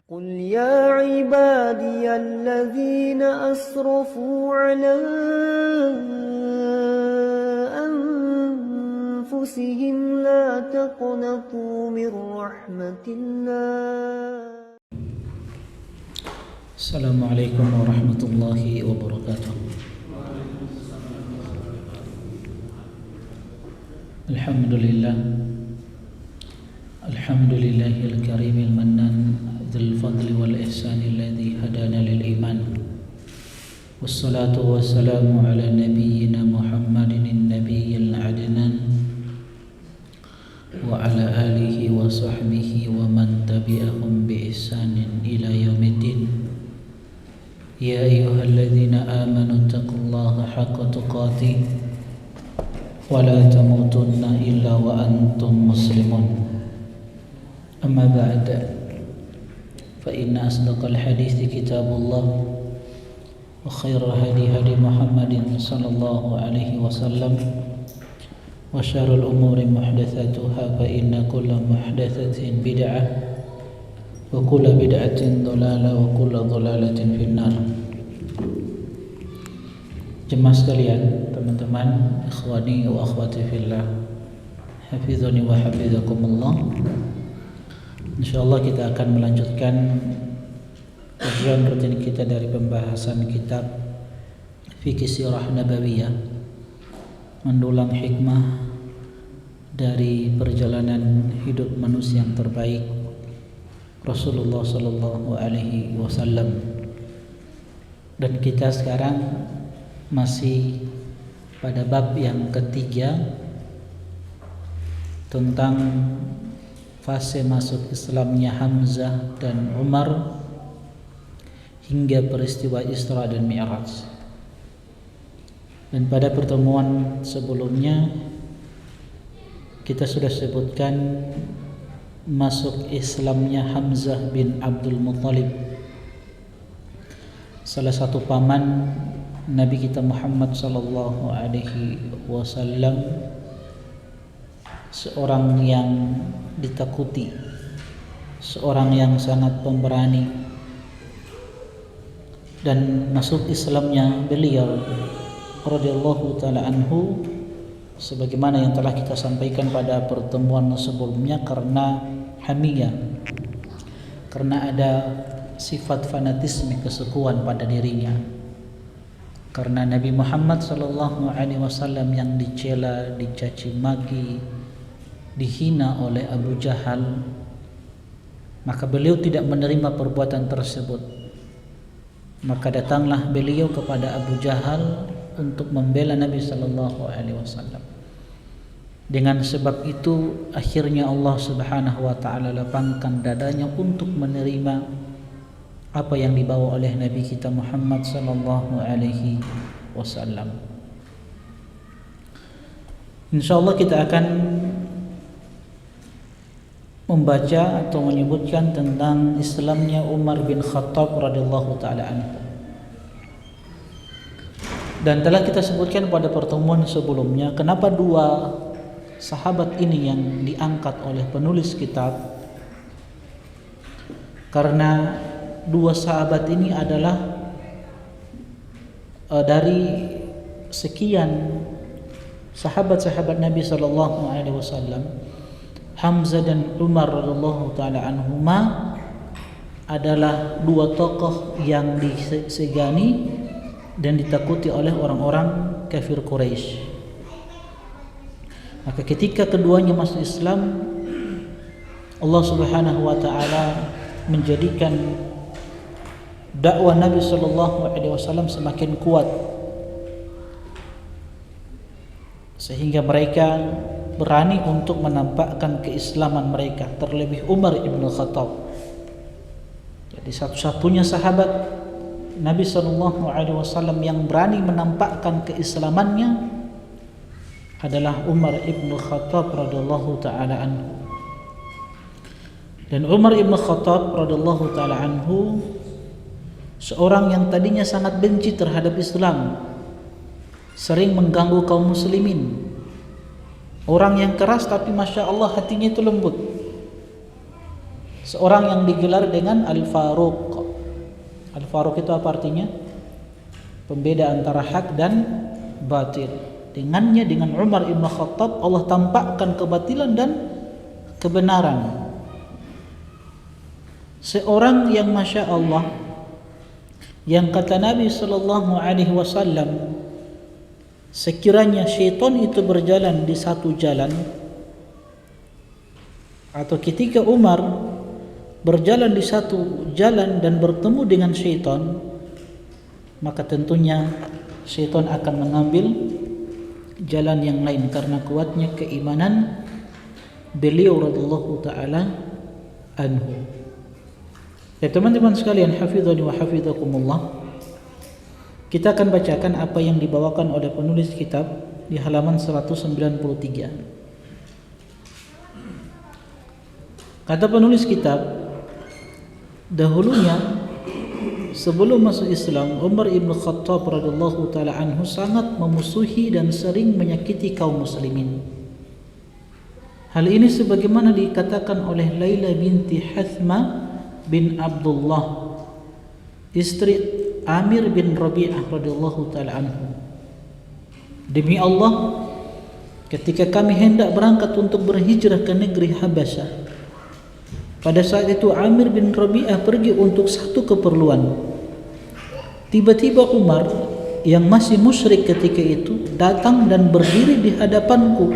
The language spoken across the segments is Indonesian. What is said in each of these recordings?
قل يا عبادي الذين أسرفوا على أنفسهم لا تقنطوا من رحمة الله. السلام عليكم ورحمة الله وبركاته. الحمد لله الكريم المنان ذي الفضل والإحسان الذي هدانا للإيمان، والصلاة والسلام على نبينا محمد النبي العدنان وعلى آله وصحبه ومن تبعهم بإحسان إلى يوم الدين. يا أيها الذين آمنوا اتقوا الله حق تقاته ولا تموتن إلا وأنتم مسلمون. أما بعد، فإن أصدق الحديث كتاب الله، وخير هدي محمد صلى الله عليه وسلم، وشر الأمور محدثاتها، فإن كل محدثة بدعة، وكل بدعة ضلالة، وكل ضلالة في النار. Jemaah sekalian, teman-teman, ikhwani wa akhwati fillah, hafizani wa hafizakumullah. Insyaallah kita akan melanjutkan kajian rutin kita dari pembahasan kitab Fiqh Sirah Nabawiyah, mendulang hikmah dari perjalanan hidup manusia yang terbaik, Rasulullah sallallahu alaihi wasallam. Dan kita sekarang masih pada bab yang ketiga tentang fase masuk Islamnya Hamzah dan Umar hingga peristiwa Isra dan Mi'raj. Dan pada pertemuan sebelumnya kita sudah sebutkan masuk Islamnya Hamzah bin Abdul Muttalib, salah satu paman Nabi kita Muhammad sallallahu alaihi wasallam, seorang yang ditakuti, seorang yang sangat pemberani. Dan masuk Islamnya beliau radhiyallahu taala anhu, sebagaimana yang telah kita sampaikan pada pertemuan sebelumnya, karena hamiyah, karena ada sifat fanatisme, kesukuan pada dirinya. Karena Nabi Muhammad sallallahu alaihi wasallam yang dicela, dicaci maki, dihina oleh Abu Jahal, maka beliau tidak menerima perbuatan tersebut. Maka datanglah beliau kepada Abu Jahal untuk membela Nabi sallallahu alaihi wasallam. Dengan sebab itu akhirnya Allah Subhanahu wa taala lapangkan dadanya untuk menerima apa yang dibawa oleh Nabi kita Muhammad sallallahu alaihi wasallam. Insyaallah kita akan membaca atau menyebutkan tentang Islamnya Umar bin Khattab radhiyallahu taala anhu. Dan telah kita sebutkan pada pertemuan sebelumnya kenapa dua sahabat ini yang diangkat oleh penulis kitab. Karena dua sahabat ini adalah dari sekian sahabat-sahabat Nabi sallallahu alaihi wasallam, Hamzah dan Umar radhiyallahu taala anhuma adalah dua tokoh yang disegani dan ditakuti oleh orang-orang kafir Quraisy. Maka ketika keduanya masuk Islam, Allah Subhanahu wa taala menjadikan dakwah Nabi sallallahu alaihi wasallam semakin kuat, sehingga mereka berani untuk menampakkan keislaman mereka, terlebih Umar ibn Khattab. Jadi satu-satunya sahabat Nabi sallallahu alaihi wasallam yang berani menampakkan keislamannya adalah Umar ibn Khattab radhiyallahu taala anhu. Dan Umar ibn Khattab radhiyallahu taala anhu seorang yang tadinya sangat benci terhadap Islam, sering mengganggu kaum muslimin, orang yang keras tapi masya Allah hatinya itu lembut. Seorang yang digelar dengan Al-Faruq. Al-Faruq itu apa artinya? Pembeda antara hak dan batil. Dengannya, dengan Umar ibn Khattab, Allah tampakkan kebatilan dan kebenaran. Seorang yang Masya Allah, yang kata Nabi SAW, sekiranya syaitan itu berjalan di satu jalan, atau ketika Umar berjalan di satu jalan dan bertemu dengan syaitan, maka tentunya syaitan akan mengambil jalan yang lain karena kuatnya keimanan beliau radhiyallahu taala anhu. Ya teman-teman sekalian, hafizani wa hafizakumullah, kita akan bacakan apa yang dibawakan oleh penulis kitab di halaman 193. Kata penulis kitab, dahulunya sebelum masuk Islam, Umar ibn Khattab radhiyallahu taala anhu sangat memusuhi dan sering menyakiti kaum muslimin. Hal ini sebagaimana dikatakan oleh Laila binti Hathma bin Abdullah, istri Amir bin Rabi'ah radhiyallahu taala anhu. Demi Allah, ketika kami hendak berangkat untuk berhijrah ke negeri Habasyah, pada saat itu Amir bin Rabi'ah pergi untuk satu keperluan. Tiba-tiba Umar yang masih musyrik ketika itu datang dan berdiri di hadapanku.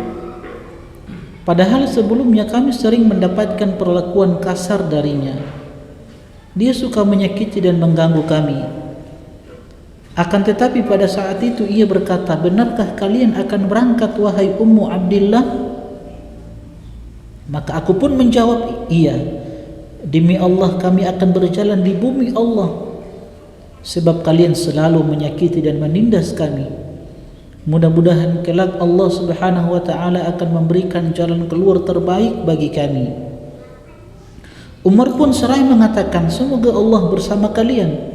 Padahal sebelumnya kami sering mendapatkan perlakuan kasar darinya. Dia suka menyakiti dan mengganggu kami. Akan tetapi pada saat itu ia berkata, benarkah kalian akan berangkat wahai Ummu Abdillah? Maka aku pun menjawab, iya. Demi Allah kami akan berjalan di bumi Allah, sebab kalian selalu menyakiti dan menindas kami. Mudah-mudahan kelak Allah Subhanahu wa taala akan memberikan jalan keluar terbaik bagi kami. Umar pun seraya mengatakan, semoga Allah bersama kalian.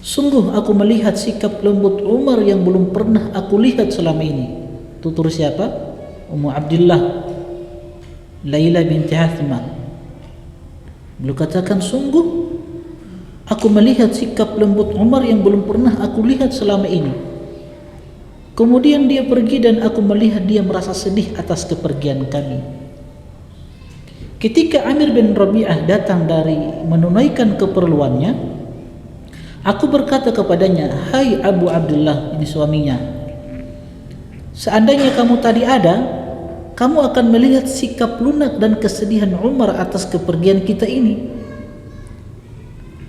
Sungguh aku melihat sikap lembut Umar yang belum pernah aku lihat selama ini. Tutur siapa? Ummu Abdillah, Laila binti Hathma. Beliau katakan, sungguh aku melihat sikap lembut Umar yang belum pernah aku lihat selama ini. Kemudian dia pergi dan aku melihat dia merasa sedih atas kepergian kami. Ketika Amir bin Rabi'ah datang dari menunaikan keperluannya, aku berkata kepadanya, hai Abu Abdullah, ini suaminya, seandainya kamu tadi ada, kamu akan melihat sikap lunak dan kesedihan Umar atas kepergian kita ini.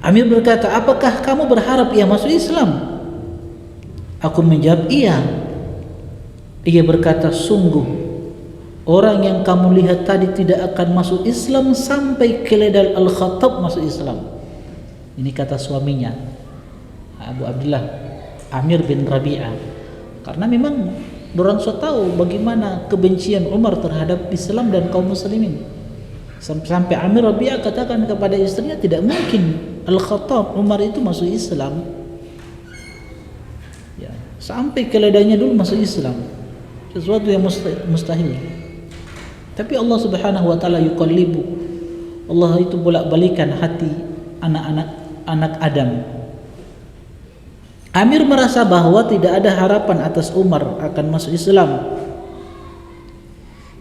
Amir berkata, apakah kamu berharap ia masuk Islam? Aku menjawab, iya. Ia berkata, sungguh orang yang kamu lihat tadi tidak akan masuk Islam sampai keledai Al-Khattab masuk Islam. Ini kata suaminya, Abu Abdullah, Amir bin Rabi'ah. Karena memang dorang so tahu bagaimana kebencian Umar terhadap Islam dan kaum muslimin. Sampai Amir Rabi'ah katakan kepada istrinya, tidak mungkin Al-Khattab, Umar itu masuk Islam. Ya, sampai keledainya dulu masuk Islam. Sesuatu yang mustahil. Tapi Allah Subhanahu wa taala yuqallibu. Allah itu bolak-balikan hati anak Adam. Amir merasa bahwa tidak ada harapan atas Umar akan masuk Islam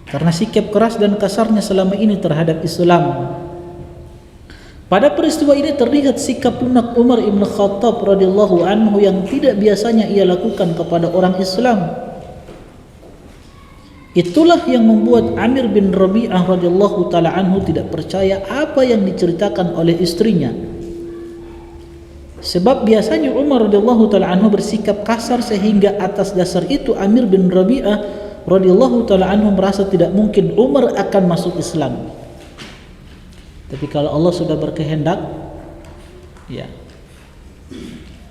karena sikap keras dan kasarnya selama ini terhadap Islam. Pada peristiwa ini terlihat sikap lunak Umar ibn Khattab radhiyallahu anhu yang tidak biasanya ia lakukan kepada orang Islam. Itulah yang membuat Amir bin Rabi'ah radhiyallahu taala anhu tidak percaya apa yang diceritakan oleh istrinya. Sebab biasanya Umar radhiyallahu taala anhu bersikap kasar, sehingga atas dasar itu Amir bin Rabi'ah radhiyallahu taala anhu merasa tidak mungkin Umar akan masuk Islam. Tapi kalau Allah sudah berkehendak, ya,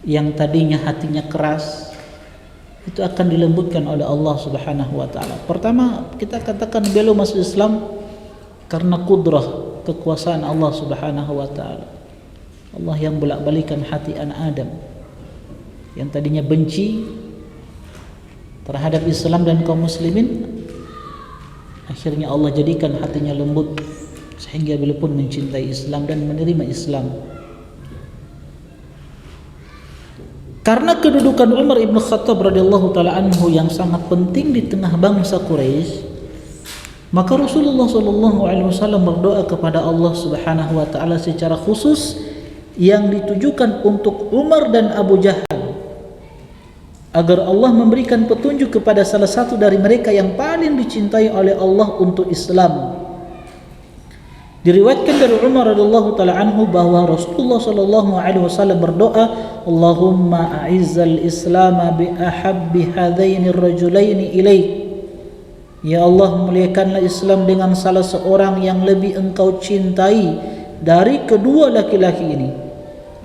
yang tadinya hatinya keras itu akan dilembutkan oleh Allah Subhanahu wa taala. Pertama, kita katakan beliau masuk Islam karena kudrah, kekuasaan Allah Subhanahu wa taala. Allah yang bolak-balikan hati anak Adam yang tadinya benci terhadap Islam dan kaum muslimin, akhirnya Allah jadikan hatinya lembut sehingga beliau pun mencintai Islam dan menerima Islam. Karena kedudukan Umar ibn Khattab radhiyallahu taala anhu yang sangat penting di tengah bangsa Quraisy, maka Rasulullah sallallahu alaihi wasallam berdoa kepada Allah Subhanahu wa taala secara khusus yang ditujukan untuk Umar dan Abu Jahal, agar Allah memberikan petunjuk kepada salah satu dari mereka yang paling dicintai oleh Allah untuk Islam. Diriwayatkan dari Umar radhiyallahu taala anhu bahwa Rasulullah sallallahu alaihi wasallam berdoa, Allahumma a'izzal Islam bi ahabbi hadaini ar-rajulaini ilaik. Ya Allah, muliakanlah Islam dengan salah seorang yang lebih engkau cintai dari kedua laki-laki ini,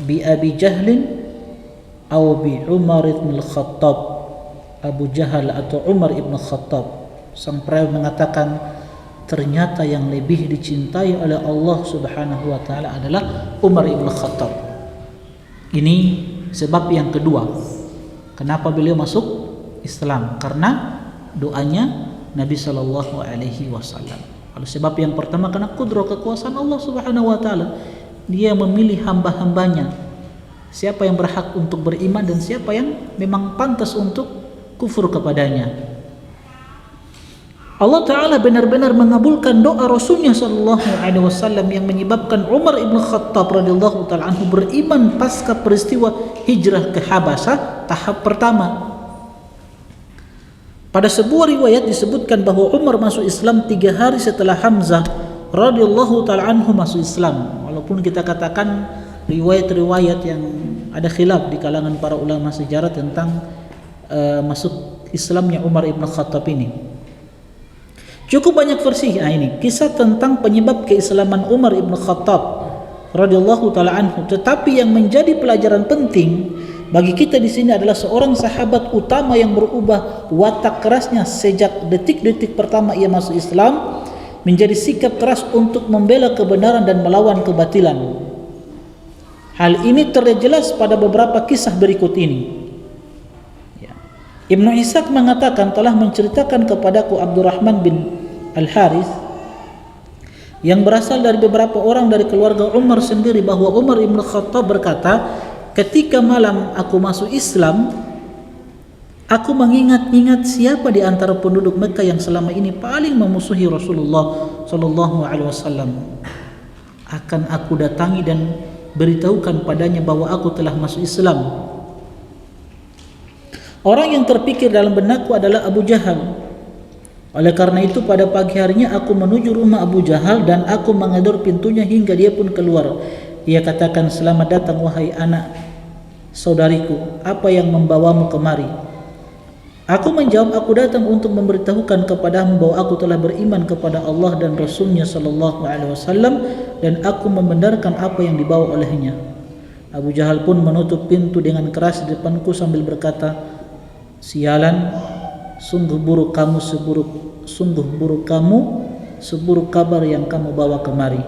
bi Abi Jahlin atau bi Umar ibn Khattab, Abu Jahal atau Umar ibn Khattab. Sang perawi mengatakan, ternyata yang lebih dicintai oleh Allah Subhanahu wa taala adalah Umar ibn Khattab. Ini sebab yang kedua kenapa beliau masuk Islam, karena doanya Nabi sallallahu alaihi wasallam. Kalau sebab yang pertama karena kudrah kekuasaan Allah Subhanahu wa taala. Dia memilih hamba-hambanya siapa yang berhak untuk beriman dan siapa yang memang pantas untuk kufur kepadanya. Allah Ta'ala benar-benar mengabulkan doa Rasulnya sallallahu alaihi wasallam yang menyebabkan Umar ibn Khattab radhiyallahu ta'ala anhu beriman pasca peristiwa hijrah ke Habasyah tahap pertama. Pada sebuah riwayat disebutkan bahwa Umar masuk Islam 3 hari setelah Hamzah radhiyallahu ta'ala anhu masuk Islam. Walaupun kita katakan riwayat-riwayat yang ada khilaf di kalangan para ulama sejarah tentang masuk Islamnya Umar ibn Khattab ini. Cukup banyak versi ini kisah tentang penyebab keislaman Umar ibn Khattab radhiyallahu taala anhu, tetapi yang menjadi pelajaran penting bagi kita di sini adalah seorang sahabat utama yang berubah watak kerasnya sejak detik-detik pertama ia masuk Islam menjadi sikap keras untuk membela kebenaran dan melawan kebatilan. Hal ini terlihat jelas pada beberapa kisah berikut ini. Ibnu Ishaq mengatakan telah menceritakan kepadaku Abdurrahman bin Al-Harith yang berasal dari beberapa orang dari keluarga Umar sendiri bahwa Umar ibn Khattab berkata, ketika malam aku masuk Islam, aku mengingat-ingat siapa di antara penduduk Mekah yang selama ini paling memusuhi Rasulullah sallallahu alaihi wasallam. Akan aku datangi dan beritahukan padanya bahwa aku telah masuk Islam. Orang yang terpikir dalam benakku adalah Abu Jahal. Oleh karena itu pada pagi harinya aku menuju rumah Abu Jahal dan aku menggedor pintunya hingga dia pun keluar. Ia katakan, selamat datang wahai anak saudariku, apa yang membawamu kemari? Aku menjawab, aku datang untuk memberitahukan kepadamu bahwa aku telah beriman kepada Allah dan Rasulnya sallallahu alaihi wasallam dan aku membenarkan apa yang dibawa olehnya. Abu Jahal pun menutup pintu dengan keras di depanku sambil berkata, sialan, sungguh buruk kamu seburuk kabar yang kamu bawa kemari.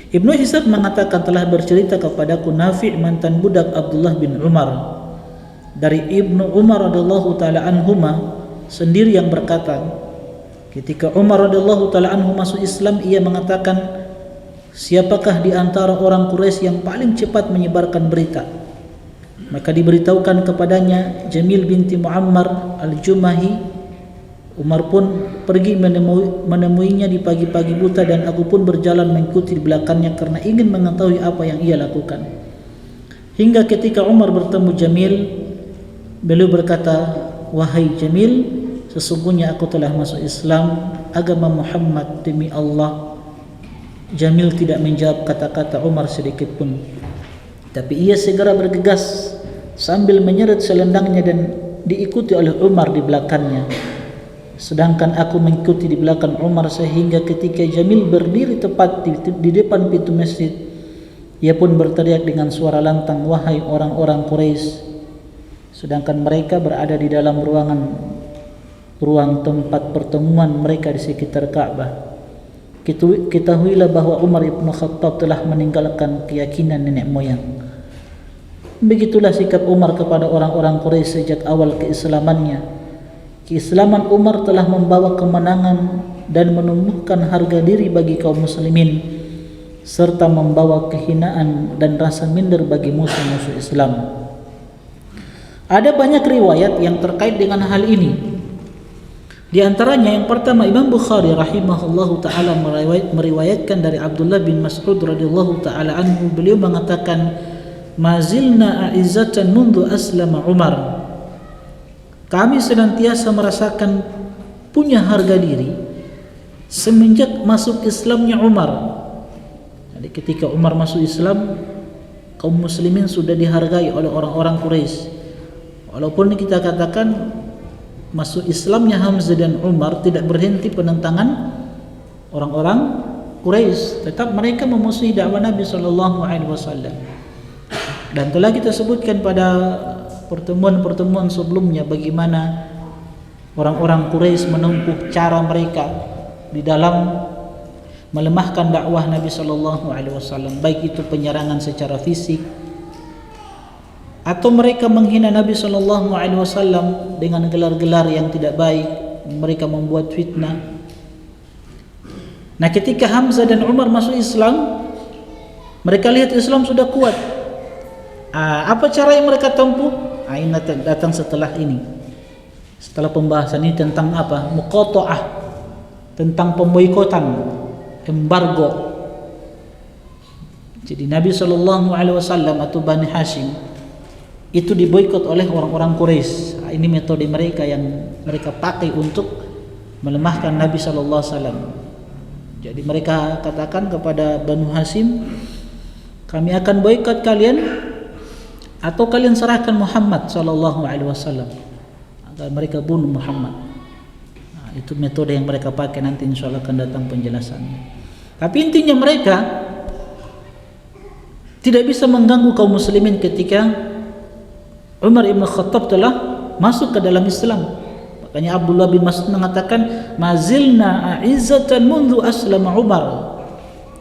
Ibnu Ishaq mengatakan telah bercerita kepadaku Nafi' mantan budak Abdullah bin Umar dari Ibnu Umar radhiyallahu taala anhuma sendiri yang berkata, ketika Umar radhiyallahu taala anhu masuk Islam, ia mengatakan, siapakah di antara orang Quraisy yang paling cepat menyebarkan berita? Maka diberitahukan kepadanya Jamil binti Muammar al-Jumahi. Umar pun pergi menemuinya di pagi-pagi buta dan aku pun berjalan mengikuti di belakangnya karena ingin mengetahui apa yang ia lakukan. Hingga ketika Umar bertemu Jamil, beliau berkata, wahai Jamil, sesungguhnya aku telah masuk Islam, agama Muhammad demi Allah. Jamil tidak menjawab kata-kata Umar sedikit pun, tapi ia segera bergegas sambil menyeret selendangnya dan diikuti oleh Umar di belakangnya. Sedangkan aku mengikuti di belakang Umar sehingga ketika Jamil berdiri tepat di depan pintu masjid, ia pun berteriak dengan suara lantang, wahai orang-orang Quraisy. Sedangkan mereka berada di dalam ruang tempat pertemuan mereka di sekitar Ka'bah. Ketahuilah bahwa Umar ibn Khattab telah meninggalkan keyakinan nenek moyang. Begitulah sikap Umar kepada orang-orang Quraisy sejak awal keislamannya. Keislaman Umar telah membawa kemenangan dan menumbuhkan harga diri bagi kaum muslimin serta membawa kehinaan dan rasa minder bagi musuh-musuh Islam. Ada banyak riwayat yang terkait dengan hal ini. Di antaranya yang pertama, Imam Bukhari rahimahullahu taala meriwayatkan dari Abdullah bin Mas'ud radhiyallahu taala anhu, beliau mengatakan, "Mazilna a'izzatan mundu aslama Umar." Kami senantiasa merasakan punya harga diri semenjak masuk Islamnya Umar. Jadi ketika Umar masuk Islam, kaum muslimin sudah dihargai oleh orang-orang Quraisy. Walaupun kita katakan masuk Islamnya Hamzah dan Umar tidak berhenti penentangan orang-orang Quraisy, tetap mereka memusuhi dakwah Nabi sallallahu alaihi wasallam. Dan telah kita sebutkan pada pertemuan-pertemuan sebelumnya bagaimana orang-orang Quraisy menempuh cara mereka di dalam melemahkan dakwah Nabi sallallahu alaihi wasallam, baik itu penyerangan secara fisik atau mereka menghina Nabi sallallahu alaihi wasallam dengan gelar-gelar yang tidak baik, mereka membuat fitnah. Nah, ketika Hamzah dan Umar masuk Islam, mereka lihat Islam sudah kuat. Apa cara yang mereka tempuh? Ini datang setelah ini. Setelah pembahasan ini tentang apa? Muqata'ah, tentang pemboikotan, embargo. Jadi Nabi sallallahu alaihi wasallam atau Bani Hashim itu diboikot oleh orang-orang Quraisy. Ini metode mereka yang mereka pakai untuk melemahkan Nabi sallallahu alaihi wasallam. Jadi mereka katakan kepada Banu Hashim, kami akan boikot kalian atau kalian serahkan Muhammad sallallahu alaihi wasallam agar mereka bunuh Muhammad. Itu metode yang mereka pakai, nanti insyaallah akan datang penjelasannya. Tapi intinya mereka tidak bisa mengganggu kaum muslimin ketika Umar ibn Khattab telah masuk ke dalam Islam. Makanya Abdullah bin Mas'ud mengatakan, mazilna a'izzatan mundu aslama Umar.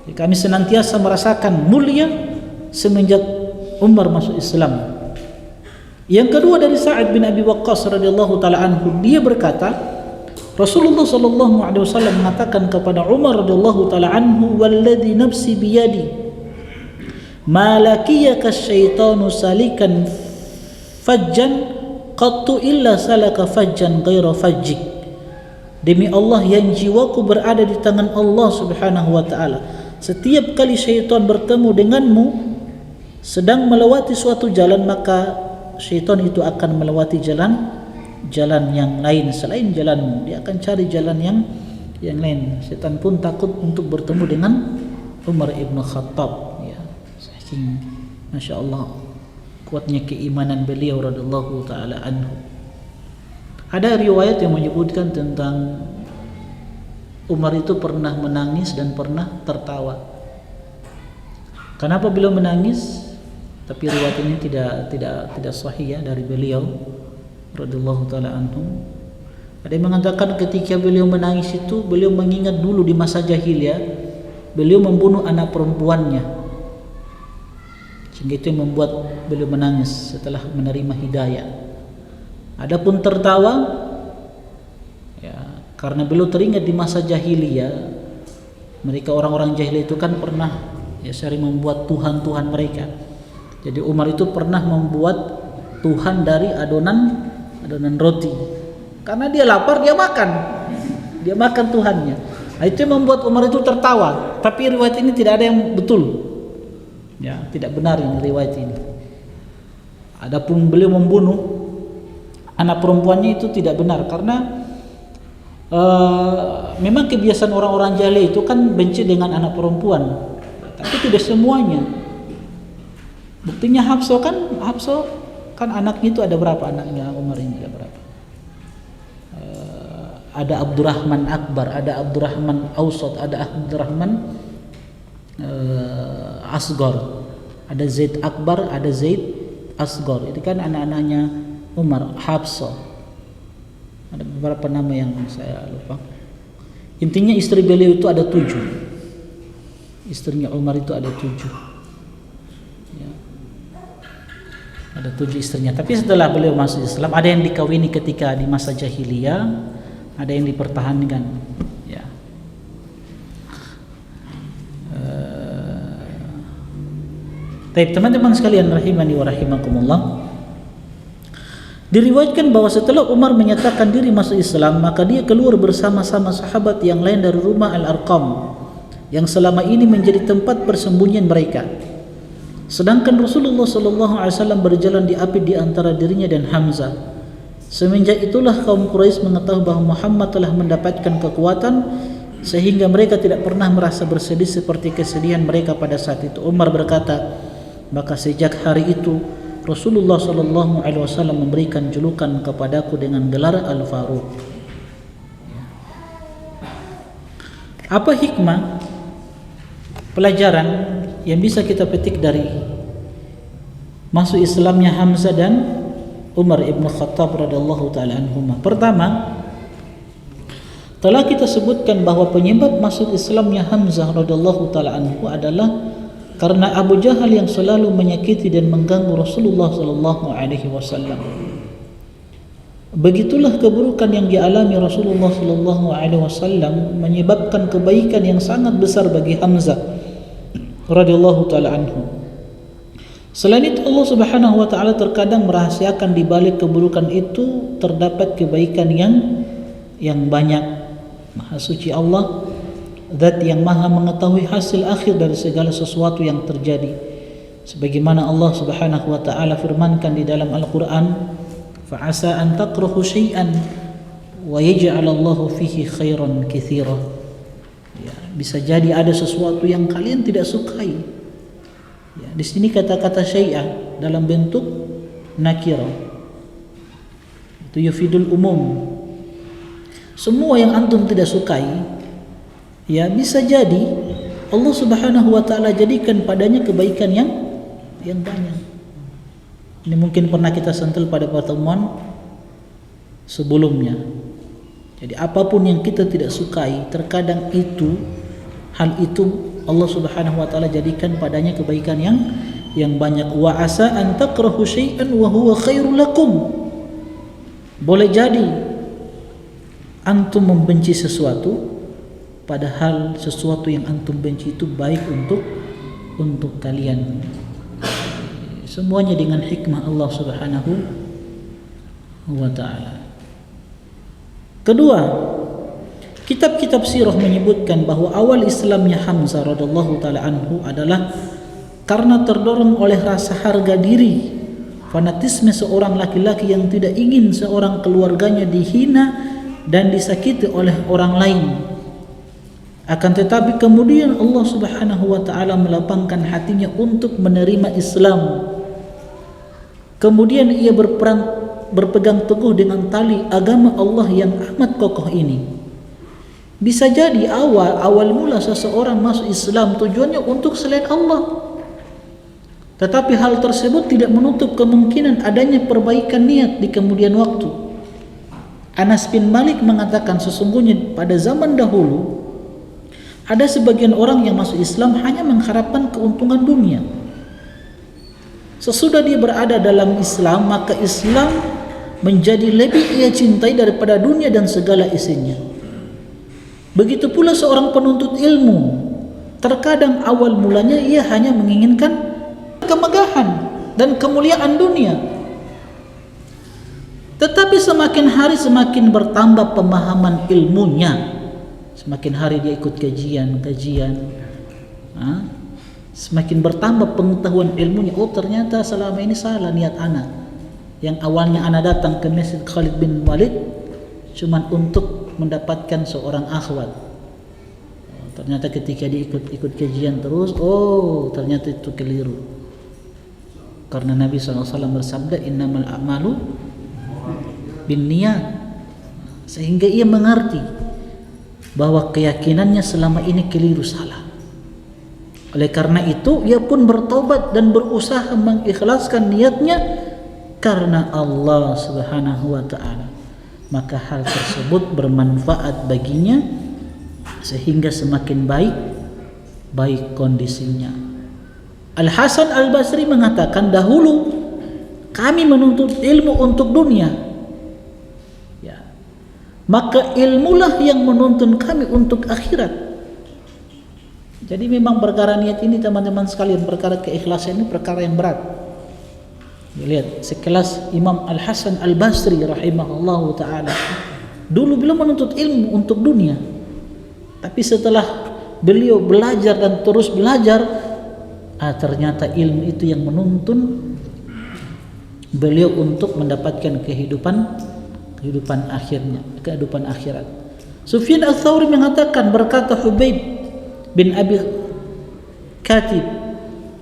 Jadi kami senantiasa merasakan mulia semenjak Umar masuk Islam. Yang kedua dari Sa'ad bin Abi Waqqas radhiyallahu taala anhu, dia berkata, Rasulullah sallallahu alaihi wasallam mengatakan kepada Umar radhiyallahu taala anhu, walladzi nafsi biyadi ma lakiyaka syaitanu salikan fajjan qattu illa salaka fajjan ghaira fajjik. Demi Allah yang jiwaku berada di tangan Allah subhanahu wa ta'ala, setiap kali syaitan bertemu denganmu sedang melewati suatu jalan, maka syaitan itu akan melewati jalan yang lain selain jalanmu. Dia akan cari jalan yang lain. Syaitan pun takut untuk bertemu dengan Umar ibn Khattab, ya. Saking Masya Allah kuatnya keimanan beliau radhiyallahu taala anhu. Ada riwayat yang menyebutkan tentang Umar itu pernah menangis dan pernah tertawa. Kenapa beliau menangis? Tapi riwayat ini tidak sahih ya dari beliau radhiyallahu taala anhu. Ada yang mengatakan ketika beliau menangis itu beliau mengingat dulu di masa jahiliyah beliau membunuh anak perempuannya. Sehingga itu yang membuat beliau menangis setelah menerima hidayah. Adapun tertawa, ya, karena beliau teringat di masa jahiliyah, mereka orang-orang jahiliyah itu kan pernah ya sering membuat tuhan-tuhan mereka. Jadi Umar itu pernah membuat tuhan dari adonan roti. Karena dia lapar, dia makan tuhannya. Nah, itu yang membuat Umar itu tertawa. Tapi riwayat ini tidak ada yang betul. Ya, tidak benar ini riwayat ini. Adapun beliau membunuh anak perempuannya itu tidak benar karena memang kebiasaan orang-orang jahiliyah itu kan benci dengan anak perempuan, tapi tidak semuanya. Buktinya Hafsah kan anaknya itu ada berapa anaknya Umar ini ada berapa? Ada Abdurrahman Akbar, ada Abdurrahman Awsat, ada Abdurrahman Asgor, ada Zaid Akbar, ada Zaid Asgor. Itu kan anak-anaknya Umar. Hafsah, ada beberapa nama yang saya lupa. Intinya istri beliau itu ada 7. Istrinya Umar itu ada 7 ya. Ada 7 istrinya. Tapi setelah beliau masuk Islam, ada yang dikawini ketika di masa jahiliyah, ada yang dipertahankan ya. Baik, teman-teman sekalian rahimani wa rahimakumullah. Diriwayatkan bahwa setelah Umar menyatakan diri masuk Islam, maka dia keluar bersama-sama sahabat yang lain dari rumah Al-Arqam yang selama ini menjadi tempat persembunyian mereka. Sedangkan Rasulullah SAW berjalan diapit di antara dirinya dan Hamzah. Semenjak itulah kaum Quraisy mengetahui bahwa Muhammad telah mendapatkan kekuatan sehingga mereka tidak pernah merasa bersedih seperti kesedihan mereka pada saat itu. Umar berkata, maka sejak hari itu Rasulullah SAW memberikan julukan kepadaku dengan gelar Al-Faruq. Apa hikmah pelajaran yang bisa kita petik dari masuk Islamnya Hamzah dan Umar ibn Khattab radhiyallahu taala anhuma? Pertama, telah kita sebutkan bahwa penyebab masuk Islamnya Hamzah radhiyallahu taala anhu adalah karena Abu Jahal yang selalu menyakiti dan mengganggu Rasulullah sallallahu alaihi wasallam. Begitulah keburukan yang dialami Rasulullah sallallahu alaihi wasallam menyebabkan kebaikan yang sangat besar bagi Hamzah radhiyallahu taala anhu. Selain itu Allah Subhanahu wa taala terkadang merahasiakan di balik keburukan itu terdapat kebaikan yang banyak. Maha suci Allah, Zat yang maha mengetahui hasil akhir dari segala sesuatu yang terjadi. Sebagaimana Allah Subhanahu wa taala firmankan di dalam Al-Qur'an, "Fa'asa an takrahu syai'an wa yaj'alallahu fihi khairan katsira." Ya, bisa jadi ada sesuatu yang kalian tidak sukai. Ya, di sini kata-kata syai'a dalam bentuk nakirah. Itu yufidul umum. Semua yang antum tidak sukai, ya bisa jadi Allah Subhanahu wa taala jadikan padanya kebaikan yang banyak. Ini mungkin pernah kita sentuh pada pertemuan sebelumnya. Jadi apapun yang kita tidak sukai, terkadang hal itu Allah Subhanahu wa taala jadikan padanya kebaikan yang banyak. Wa asa an takrahu syai'an wa huwa khairul lakum. Boleh jadi antum membenci sesuatu, padahal sesuatu yang antum benci itu baik untuk kalian. Semuanya dengan hikmah Allah Subhanahu wa taala. Kedua, kitab-kitab sirah menyebutkan bahwa awal Islamnya Hamzah radhiyallahu taala anhu adalah karena terdorong oleh rasa harga diri, fanatisme seorang laki-laki yang tidak ingin seorang keluarganya dihina dan disakiti oleh orang lain. Akan tetapi kemudian Allah Subhanahu wa taala melapangkan hatinya untuk menerima Islam. Kemudian ia berpegang teguh dengan tali agama Allah yang amat kokoh ini. Bisa jadi awal mula seseorang masuk Islam tujuannya untuk selain Allah. Tetapi hal tersebut tidak menutup kemungkinan adanya perbaikan niat di kemudian waktu. Anas bin Malik mengatakan sesungguhnya pada zaman dahulu ada sebagian orang yang masuk Islam hanya mengharapkan keuntungan dunia. Sesudah dia berada dalam Islam, maka Islam menjadi lebih ia cintai daripada dunia dan segala isinya. Begitu pula seorang penuntut ilmu. Terkadang awal mulanya ia hanya menginginkan kemegahan dan kemuliaan dunia. Tetapi semakin hari semakin bertambah pemahaman ilmunya. Semakin hari dia ikut kajian, semakin bertambah pengetahuan ilmunya. Oh ternyata selama ini salah niat anak. Yang awalnya anak datang ke Masjid Khalid bin Walid cuman untuk mendapatkan seorang akhwat. Ternyata ketika dia ikut kajian terus, oh ternyata itu keliru. Karena Nabi SAW bersabda, innamal a'malu binniyat. Sehingga ia mengerti bahwa keyakinannya selama ini keliru, salah. Oleh karena itu ia pun bertobat dan berusaha mengikhlaskan niatnya karena Allah Subhanahu wa taala. Maka hal tersebut bermanfaat baginya sehingga semakin baik kondisinya. Al-Hasan Al-Basri mengatakan, dahulu kami menuntut ilmu untuk dunia, maka ilmulah yang menuntun kami untuk akhirat. Jadi memang perkara niat ini teman-teman sekalian, perkara keikhlasan ini perkara yang berat. Lihat sekelas Imam Al-Hasan Al-Basri rahimahullahu ta'ala, dulu beliau menuntut ilmu untuk dunia, tapi setelah beliau belajar dan terus belajar, ternyata ilmu itu yang menuntun beliau untuk mendapatkan kehidupan akhirat. Sufyan Ats-Tsauri mengatakan, berkata Hubayb bin Abi Katib,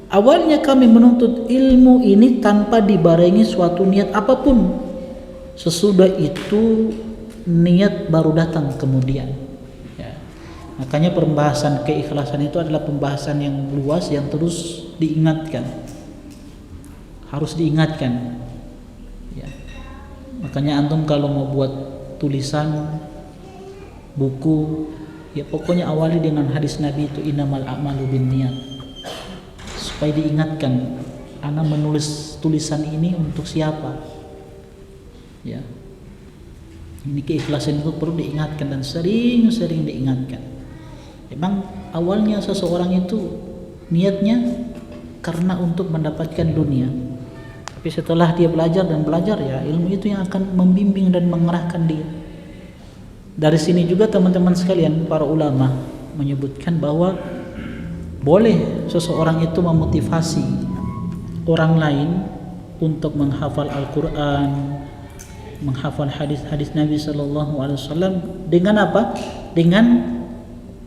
awalnya kami menuntut ilmu ini tanpa dibarengi suatu niat apapun. Sesudah itu niat baru datang kemudian. Ya. Makanya pembahasan keikhlasan itu adalah pembahasan yang luas yang terus diingatkan. Harus diingatkan. Ya. Makanya antum kalau mau buat tulisan, buku, ya pokoknya awali dengan hadis Nabi itu, innamal a'malu binniyat. Supaya diingatkan, ana menulis tulisan ini untuk siapa? Ya. Ini keikhlasan itu perlu diingatkan dan sering-sering diingatkan. Memang awalnya seseorang itu niatnya karena untuk mendapatkan dunia. Tapi setelah dia belajar ya, ilmu itu yang akan membimbing dan mengarahkan dia. Dari sini juga teman-teman sekalian, para ulama menyebutkan bahwa boleh seseorang itu memotivasi orang lain untuk menghafal Al-Quran, menghafal hadis-hadis Nabi Sallallahu Alaihi Wasallam dengan apa? Dengan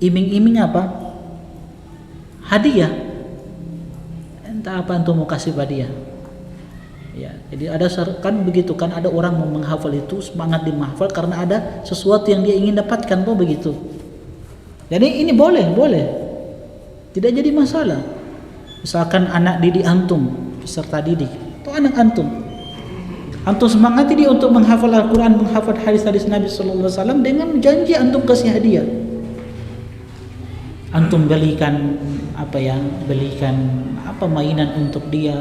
iming-iming apa? Hadiah. Entah apa antum mau kasih hadiah. Ya, jadi ada kan begitu kan, ada orang mau menghafal itu semangat di menghafal karena ada sesuatu yang dia ingin dapatkan, tuh begitu. Jadi ini boleh, tidak jadi masalah. Misalkan anak didik antum, peserta didik, atau anak antum semangati dia untuk menghafal Al-Quran, menghafal hadis-hadis Nabi Sallallahu Alaihi Wasallam dengan janji antum kasih hadiah. Antum belikan mainan untuk dia,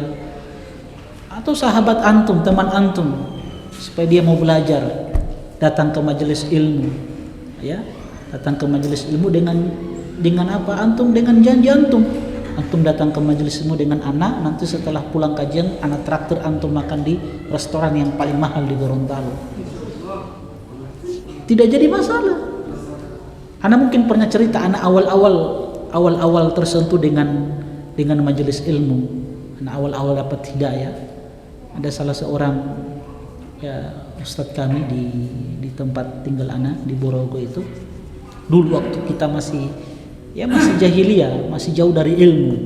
atau sahabat antum, teman antum, supaya dia mau belajar, datang ke majelis ilmu, ya, datang ke majelis ilmu dengan apa? Antum dengan janji antum datang ke majelis ilmu dengan anak, nanti setelah pulang kajian anak traktir antum makan di restoran yang paling mahal di Gorontalo. Tidak jadi masalah. Anak mungkin pernah cerita, anak awal-awal tersentuh dengan majelis ilmu, anak awal dapat hidayah. Ada salah seorang ustadz kami di tempat tinggal anak di Borogo itu. Dulu waktu kita masih jahiliyah, masih jauh dari ilmu.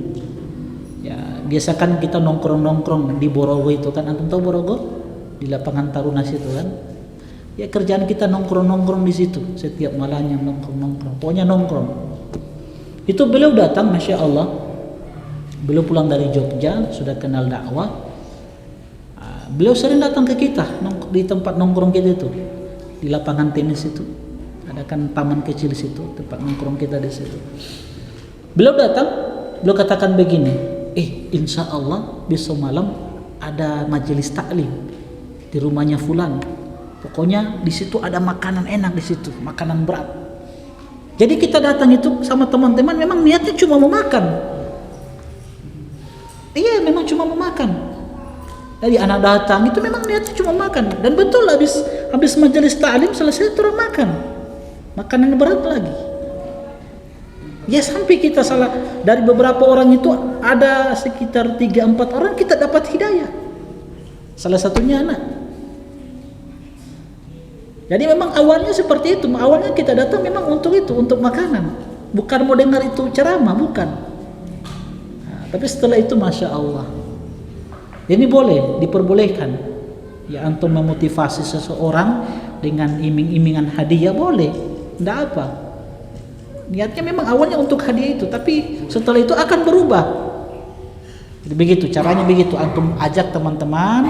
Ya, biasa kan kita nongkrong di Borogo itu kan, antum tahu Borogo? Di lapangan Taruna situ kan. Ya, kerjaan kita nongkrong di situ setiap malamnya, nongkrong. Pokoknya nongkrong. Itu beliau datang, Masya Allah. Beliau pulang dari Jogja, sudah kenal dakwah. Beliau sering datang ke kita di tempat nongkrong kita itu, di lapangan tenis itu. Ada kan taman kecil di situ, tempat nongkrong kita di situ. Beliau datang, beliau katakan begini, insya Allah besok malam ada majelis taklim di rumahnya fulan. Pokoknya di situ ada makanan enak di situ, makanan berat. Jadi kita datang itu sama teman-teman, memang niatnya cuma mau makan. Iya, memang cuma mau makan. Jadi anak datang itu memang niatnya cuma makan, dan betul habis majelis taklim selesai terus makan. Makanan berat lagi. Ya, sampai kita salah, dari beberapa orang itu ada sekitar 3-4 orang kita dapat hidayah. Salah satunya anak. Jadi memang awalnya seperti itu. Awalnya kita datang memang untuk itu, untuk makanan. Bukan mau dengar itu ceramah, bukan. Nah, tapi setelah itu Masya Allah. Ini boleh, diperbolehkan. Ya, antum memotivasi seseorang dengan iming-imingan hadiah boleh, tidak apa. Niatnya memang awalnya untuk hadiah itu, tapi setelah itu akan berubah. Jadi begitu, caranya begitu. Antum ajak teman-teman,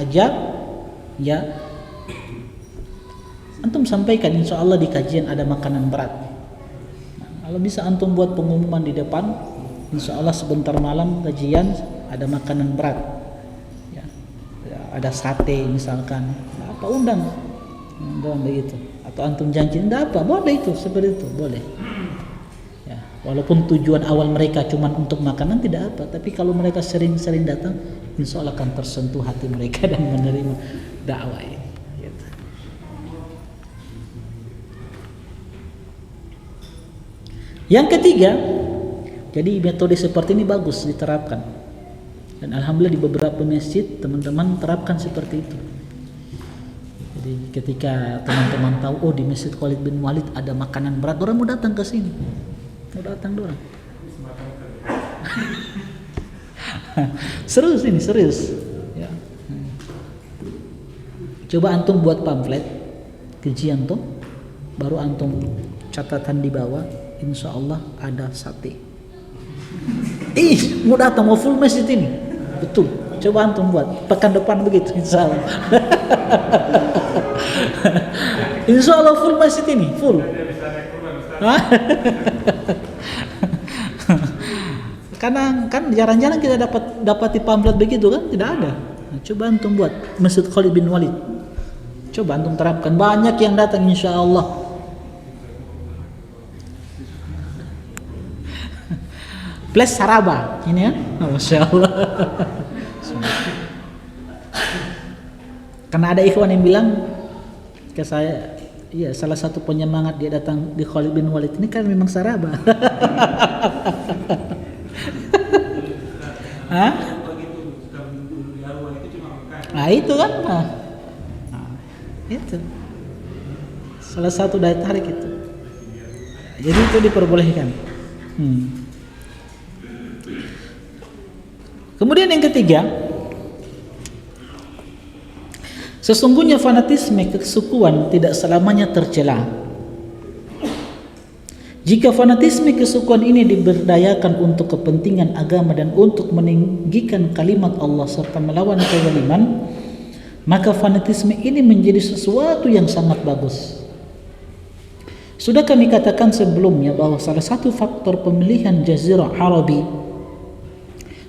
ya. Antum sampaikan, insya Allah di kajian ada makanan berat. Nah, kalau bisa antum buat pengumuman di depan, insya Allah sebentar malam kajian ada makanan berat. Ada sate misalkan, apa undang begitu, atau antum janji, enggak apa, boleh itu, seperti itu boleh. Ya, Walaupun tujuan awal mereka cuma untuk makanan tidak apa, tapi kalau mereka sering-sering datang, insya Allah akan tersentuh hati mereka dan menerima dakwah ini. Gitu. Yang ketiga, jadi metode seperti ini bagus diterapkan, dan alhamdulillah di beberapa masjid teman-teman terapkan seperti itu. Jadi ketika teman-teman tahu, oh di Masjid Khalid bin Walid ada makanan berat, orang mau datang ke sini. Mau datang doang. Serius ini, serius. Ya. Coba antum buat pamflet kejian tuh, baru antum catatan di bawah, insya Allah ada sate. Mau datang, mau full masjid ini. Betul. Coba antum buat pekan depan begitu, insya Allah. Insya Allah full masjid ini, full. Karena kan jarang-jarang kita dapati pamflet begitu kan, tidak ada. Nah, coba antum buat Masjid Khalid bin Walid, coba antum terapkan, banyak yang datang insya Allah. Plus saraba ini ya, masya Allah. Karena ada ikhwan yang bilang ke saya, iya, salah satu penyemangat dia datang di Khalid bin Walid ini kan memang saraba. Hah? Nah itu kan, nah, itu salah satu daya tarik itu. Jadi itu diperbolehkan. Kemudian yang ketiga, sesungguhnya fanatisme kesukuan tidak selamanya tercela. Jika fanatisme kesukuan ini diberdayakan untuk kepentingan agama dan untuk meninggikan kalimat Allah serta melawan kezaliman, maka fanatisme ini menjadi sesuatu yang sangat bagus. Sudah kami katakan sebelumnya bahwa salah satu faktor pemilihan Jazirah Arabi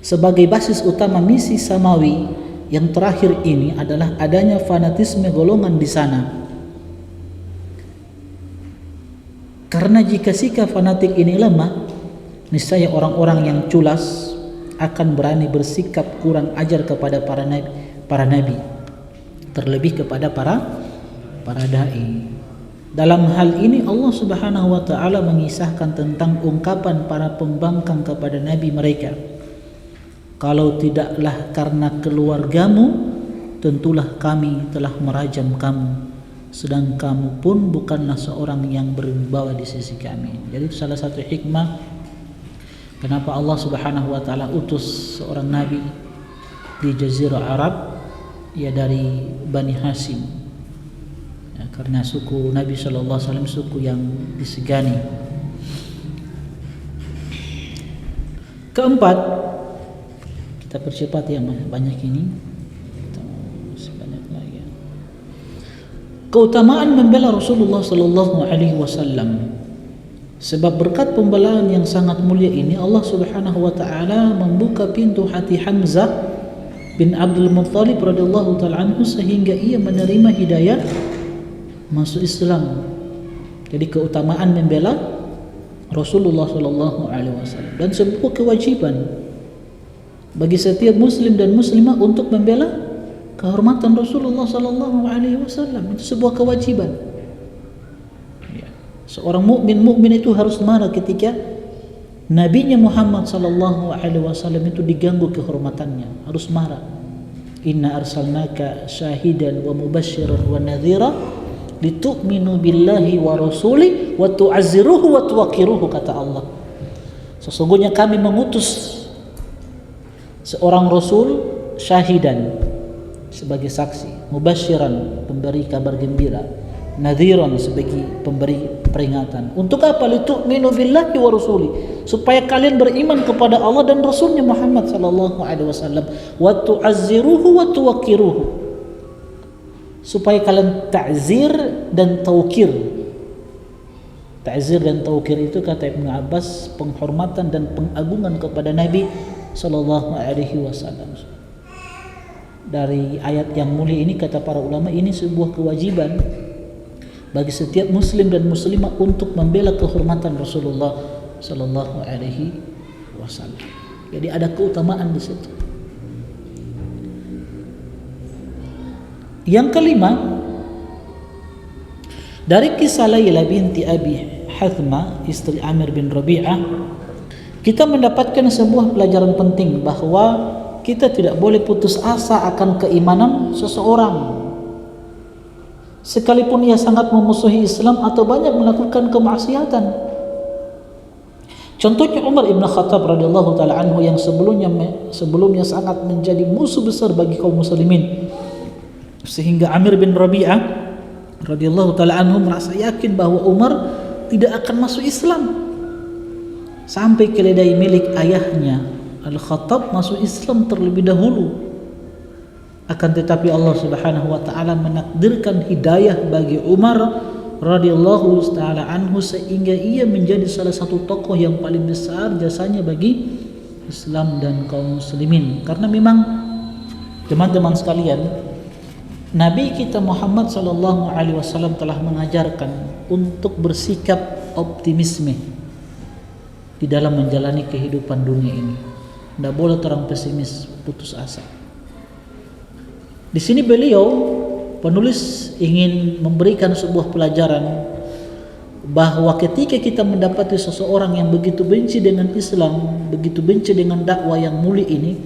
sebagai basis utama misi samawi yang terakhir ini adalah adanya fanatisme golongan di sana. Karena jika sikap fanatik ini lemah, niscaya orang-orang yang culas akan berani bersikap kurang ajar kepada para nabi, terlebih kepada para dai. Dalam hal ini Allah Subhanahu wa taala mengisahkan tentang ungkapan para pembangkang kepada nabi mereka. Kalau tidaklah karena keluargamu, tentulah kami telah merajam kamu, sedang kamu pun bukanlah seorang yang berwibawa di sisi kami. Jadi salah satu hikmah kenapa Allah Subhanahu wa taala utus seorang nabi di Jazirah Arab, ya dari Bani Hashim, ya, karena suku Nabi sallallahu alaihi wasallam suku yang disegani. Keempat, kita percepat ya, banyak ini. Keutamaan membela Rasulullah sallallahu alaihi wasallam. Sebab berkat pembelaan yang sangat mulia ini, Allah Subhanahu wa taala membuka pintu hati Hamzah bin Abdul Muttalib radhiyallahu taala anhu sehingga ia menerima hidayah masuk Islam. Jadi keutamaan membela Rasulullah sallallahu alaihi wasallam dan sebuah kewajiban bagi setiap muslim dan muslimah untuk membela kehormatan Rasulullah sallallahu alaihi wasallam. Itu sebuah kewajiban. Ya. Seorang mukmin itu harus marah ketika nabinya Muhammad sallallahu alaihi wasallam itu diganggu kehormatannya, harus marah. Inna arsalnaka syahidan wa mubasysyiran wa nadhira litu'minu billahi wa rasuli wa tu'azziruhu wa tuwaqiruhu, kata Allah. Sesungguhnya kami mengutus seorang rasul syahidan sebagai saksi, mubasyiran pemberi kabar gembira, nadhiran sebagai pemberi peringatan. Untuk apa? Litu'minu billahi wa rasuli, supaya kalian beriman kepada Allah dan Rasulnya Muhammad sallallahu alaihi wasallam, wa tu'azziruhu wa tuwaqiruhu, supaya kalian ta'zir dan taukir. Ta'zir dan taukir itu kata Ibnu Abbas penghormatan dan pengagungan kepada Nabi sallallahu alaihi wasallam. Dari ayat yang mulia ini kata para ulama, ini sebuah kewajiban bagi setiap muslim dan muslimah untuk membela kehormatan Rasulullah sallallahu alaihi wasallam. Jadi ada keutamaan di situ. Yang kelima, dari kisah Layla binti Abi Hathma, istri Amir bin Rabi'ah, kita mendapatkan sebuah pelajaran penting bahwa kita tidak boleh putus asa akan keimanan seseorang, sekalipun ia sangat memusuhi Islam atau banyak melakukan kemaksiatan. Contohnya Umar ibn Khattab radhiyallahu taala anhu yang sebelumnya sangat menjadi musuh besar bagi kaum muslimin, sehingga Amir bin Rabi'ah radhiyallahu taala anhu merasa yakin bahwa Umar tidak akan masuk Islam, sampai keledai milik ayahnya Al-Khattab masuk Islam terlebih dahulu. Akan tetapi Allah Subhanahu wa taala menakdirkan hidayah bagi Umar radhiyallahu taala anhu sehingga ia menjadi salah satu tokoh yang paling besar jasanya bagi Islam dan kaum muslimin. Karena memang teman-teman sekalian, Nabi kita Muhammad sallallahu alaihi wasallam telah mengajarkan untuk bersikap optimisme di dalam menjalani kehidupan dunia ini. Tidak boleh terang pesimis, putus asa. Di sini beliau penulis ingin memberikan sebuah pelajaran bahwa ketika kita mendapati seseorang yang begitu benci dengan Islam, begitu benci dengan dakwah yang mulia ini,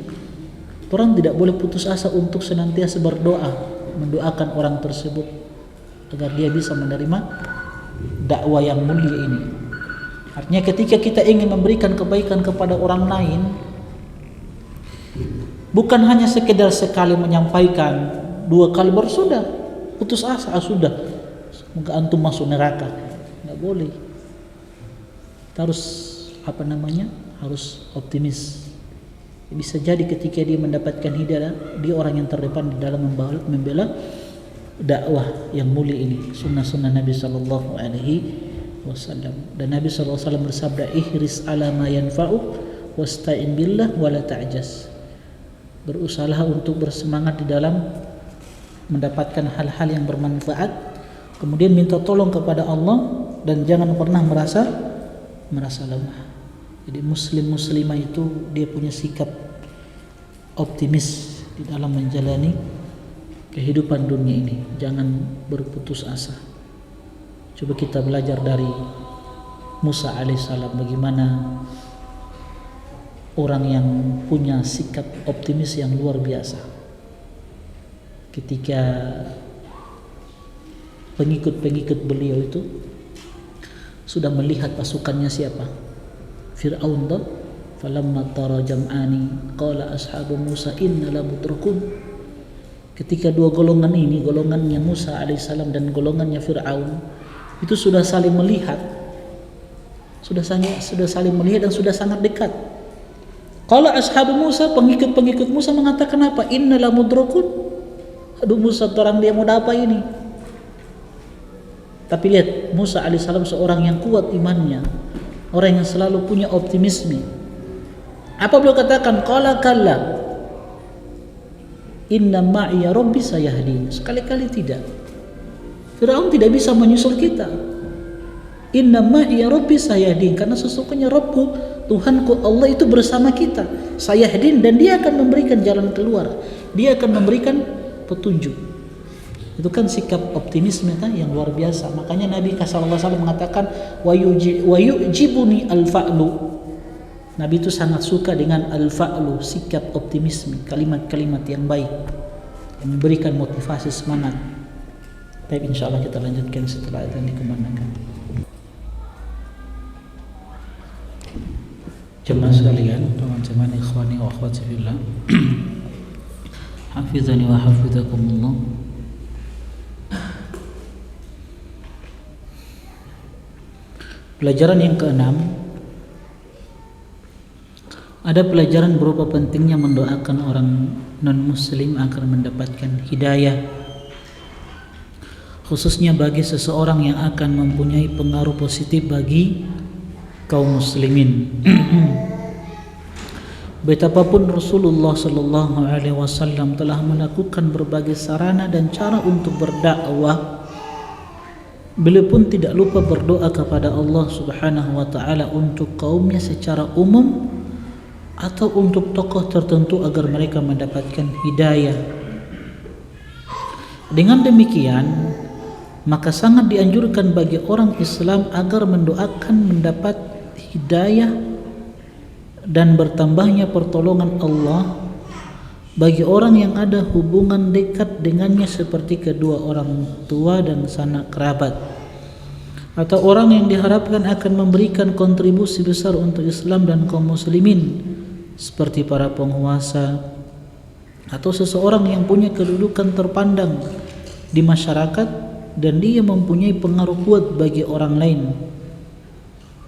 orang tidak boleh putus asa untuk senantiasa berdoa, mendoakan orang tersebut agar dia bisa menerima dakwah yang mulia ini. Artinya ketika kita ingin memberikan kebaikan kepada orang lain, bukan hanya sekedar sekali menyampaikan, 2 kali baru sudah putus asa, sudah semoga antum masuk neraka. Nggak boleh. Kita harus harus optimis. Bisa jadi ketika dia mendapatkan hidayah, dia orang yang terdepan di dalam membela dakwah yang mulia ini, sunnah-sunnah Nabi sallallahu alaihi wasallam. Dan Nabi sallallahu alaihi wasallam bersabda, ihris ala ma yanfa'uk wasta'in billah wala ta'jas. Berusahalah untuk bersemangat di dalam mendapatkan hal-hal yang bermanfaat, kemudian minta tolong kepada Allah dan jangan pernah merasa lemah. Jadi muslimah itu dia punya sikap optimis di dalam menjalani kehidupan dunia ini. Jangan berputus asa. Coba kita belajar dari Musa alaihissalam, bagaimana orang yang punya sikap optimis yang luar biasa. Ketika pengikut-pengikut beliau itu sudah melihat pasukannya siapa? Fir'aun. Falamma tara jam'ani qala ashabu Musa inna lamudrakun. Ketika 2 golongan ini, golongannya Musa alaihissalam dan golongannya Fir'aun, itu sudah saling melihat, sudah saling melihat dan sudah sangat dekat. Qala ashabu Musa, pengikut-pengikut Musa mengatakan apa? Inna lamudrakun. Aduh Musa, orang dia mau apa ini? Tapi lihat, Musa alaihissalam seorang yang kuat imannya, orang yang selalu punya optimisme. Apa beliau katakan? Qala kalla inna ma'iya rabbi sayahdin. Sekali-kali tidak. Firaun tidak bisa menyusul kita. Inna ma'iya rabbi sayahdin, karena sesungguhnya Rabbku, Tuhanku Allah itu bersama kita. Sayahdin, dan dia akan memberikan jalan keluar. Dia akan memberikan petunjuk. Itu kan sikap optimisme yang luar biasa. Makanya Nabi sallallahu alaihi wasallam mengatakan wa yu'jibuni al-fa'lu. Nabi itu sangat suka dengan al-fa'lu, sikap optimisme, kalimat-kalimat yang baik yang memberikan motivasi, semangat. Baik, insyaallah kita lanjutkan setelah itu yang dikemanakan. Jemaah sekalian, teman-teman ikhwani wa akhwati fillah, hafizani wa hafizakumullah. Pelajaran yang keenam, ada pelajaran berupa pentingnya mendoakan orang non-muslim agar mendapatkan hidayah, khususnya bagi seseorang yang akan mempunyai pengaruh positif bagi kaum muslimin. Betapapun Rasulullah sallallahu alaihi wasallam telah melakukan berbagai sarana dan cara untuk berdakwah, beliau pun tidak lupa berdoa kepada Allah Subhanahu wa taala untuk kaumnya secara umum atau untuk tokoh tertentu agar mereka mendapatkan hidayah. Dengan demikian, maka sangat dianjurkan bagi orang Islam agar mendoakan mendapat hidayah dan bertambahnya pertolongan Allah bagi orang yang ada hubungan dekat dengannya seperti kedua orang tua dan sanak kerabat, atau orang yang diharapkan akan memberikan kontribusi besar untuk Islam dan kaum muslimin seperti para penguasa atau seseorang yang punya kedudukan terpandang di masyarakat dan dia mempunyai pengaruh kuat bagi orang lain.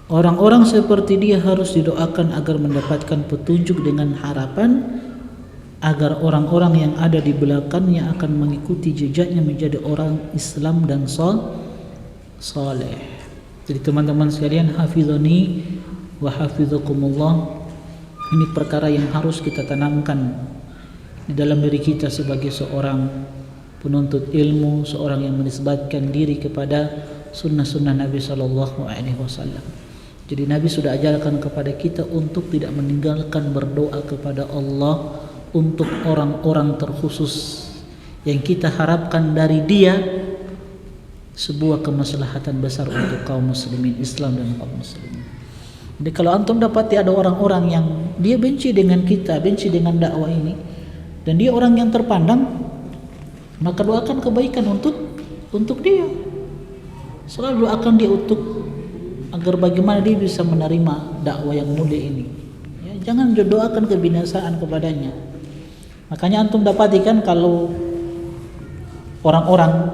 Orang-orang seperti dia harus didoakan agar mendapatkan petunjuk dengan harapan agar orang-orang yang ada di belakangnya akan mengikuti jejaknya menjadi orang Islam dan saleh. Jadi teman-teman sekalian, hafizani wa hafizakumullah, ini perkara yang harus kita tanamkan di dalam diri kita sebagai seorang penuntut ilmu, seorang yang menisbatkan diri kepada sunnah-sunnah Nabi SAW. Jadi Nabi sudah ajarkan kepada kita untuk tidak meninggalkan berdoa kepada Allah untuk orang-orang terkhusus yang kita harapkan dari dia sebuah kemaslahatan besar untuk kaum muslimin Islam dan kaum muslimin. Jadi kalau antum dapati ada orang-orang yang dia benci dengan kita, benci dengan dakwah ini, dan dia orang yang terpandang, maka doakan kebaikan untuk dia. Selalu doakan dia agar bagaimana dia bisa menerima dakwah yang mulia ini. Ya, jangan doakan kebinasaan kepadanya. Makanya antum dapatikan kalau orang-orang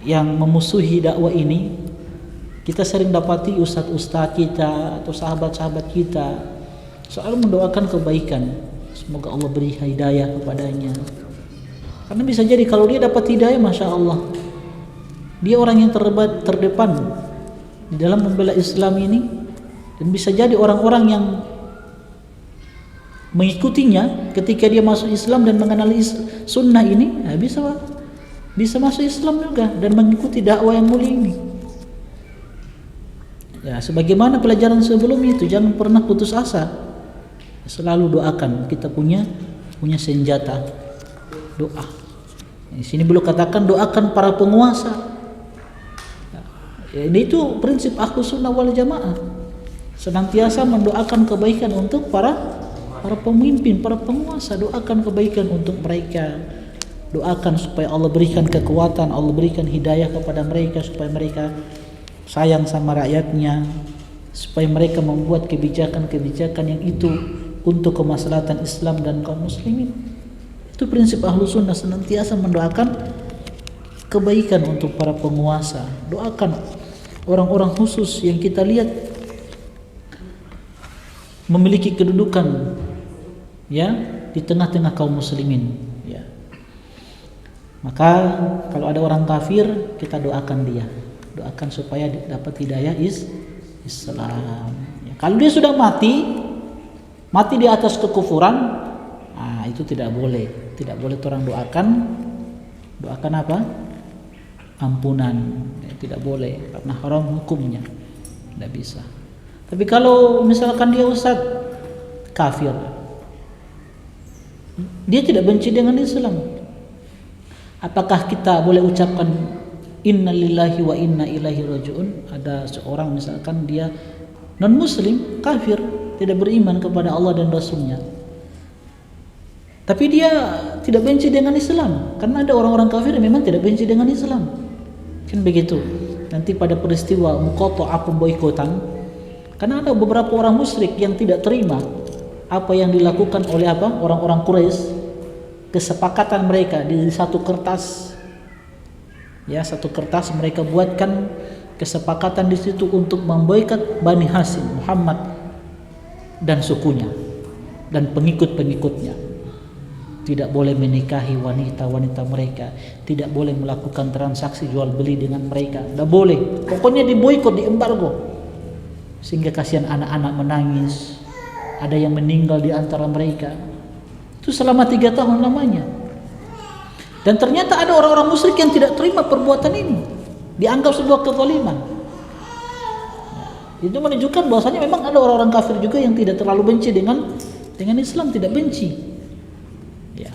yang memusuhi dakwah ini, kita sering dapati ustadz-ustadz kita atau sahabat-sahabat kita selalu mendoakan kebaikan. Semoga Allah beri hidayah kepadanya. Karena bisa jadi kalau dia dapat hidayah, Masya Allah, dia orang yang terdepan di dalam membela Islam ini, dan bisa jadi orang-orang yang mengikutinya ketika dia masuk Islam dan mengenali sunnah ini, bisa masuk Islam juga dan mengikuti dakwah yang mulia ini. Ya, sebagaimana pelajaran sebelumnya itu, jangan pernah putus asa. Selalu doakan. Kita punya senjata doa. Di sini beliau katakan doakan para penguasa. Ya, ini itu prinsip Ahlus Sunnah wal Jamaah. Senantiasa mendoakan kebaikan untuk para pemimpin, para penguasa. Doakan kebaikan untuk mereka. Doakan supaya Allah berikan kekuatan, Allah berikan hidayah kepada mereka, supaya mereka sayang sama rakyatnya, supaya mereka membuat kebijakan-kebijakan yang itu untuk kemaslahatan Islam dan kaum muslimin. Itu prinsip Ahlus Sunnah, senantiasa mendoakan kebaikan untuk para penguasa. Doakan orang-orang khusus yang kita lihat memiliki kedudukan ya di tengah-tengah kaum muslimin ya. Maka kalau ada orang kafir, kita doakan dia. Doakan supaya dapat hidayah Islam. Ya, kalau dia sudah mati di atas kekufuran, itu tidak boleh orang doakan apa? Ampunan. Ya, tidak boleh karena haram hukumnya, tidak bisa. Tapi kalau misalkan dia ustaz kafir, dia tidak benci dengan Islam, apakah kita boleh ucapkan inna lillahi wa inna ilaihi raji'un? Ada seorang misalkan dia non muslim, kafir, tidak beriman kepada Allah dan Rasulnya, tapi dia tidak benci dengan Islam. Karena ada orang-orang kafir yang memang tidak benci dengan Islam, kan begitu. Nanti pada peristiwa muqatta'ah, pemboikotan, karena ada beberapa orang musyrik yang tidak terima apa yang dilakukan oleh orang-orang Quraisy, kesepakatan mereka di satu kertas. Ya, satu kertas mereka buatkan kesepakatan di situ untuk memboikot Bani Hashim, Muhammad dan sukunya dan pengikut-pengikutnya. Tidak boleh menikahi wanita-wanita mereka, tidak boleh melakukan transaksi jual beli dengan mereka, tidak boleh. Pokoknya diboikot, diembargo. Sehingga kasihan anak-anak menangis, ada yang meninggal di antara mereka. Itu selama 3 tahun lamanya. Dan ternyata ada orang-orang musyrik yang tidak terima perbuatan ini. dianggap sebuah kezaliman. Itu menunjukkan bahwasanya memang ada orang-orang kafir juga yang tidak terlalu benci dengan Islam, tidak benci. Ya.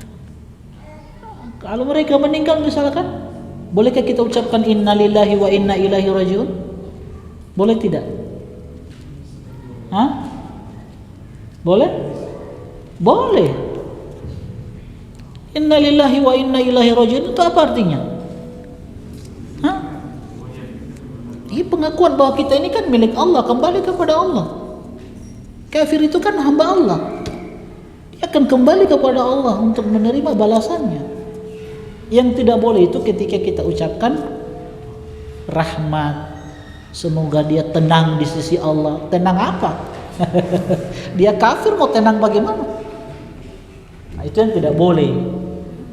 Kalau mereka meninggal misalkan, bolehkah kita ucapkan innalillahi wa inna ilaihi rajiun? Boleh tidak? Hah? Boleh? Boleh. Innalillahi wa inna ilaihi rajiun itu apa artinya? Hah? Ini pengakuan bahwa kita ini kan milik Allah, kembali kepada Allah. Kafir itu kan hamba Allah. Dia akan kembali kepada Allah untuk menerima balasannya. Yang tidak boleh itu ketika kita ucapkan rahmat, semoga dia tenang di sisi Allah. Tenang apa? Dia kafir, mau tenang bagaimana? Nah, itu yang tidak boleh.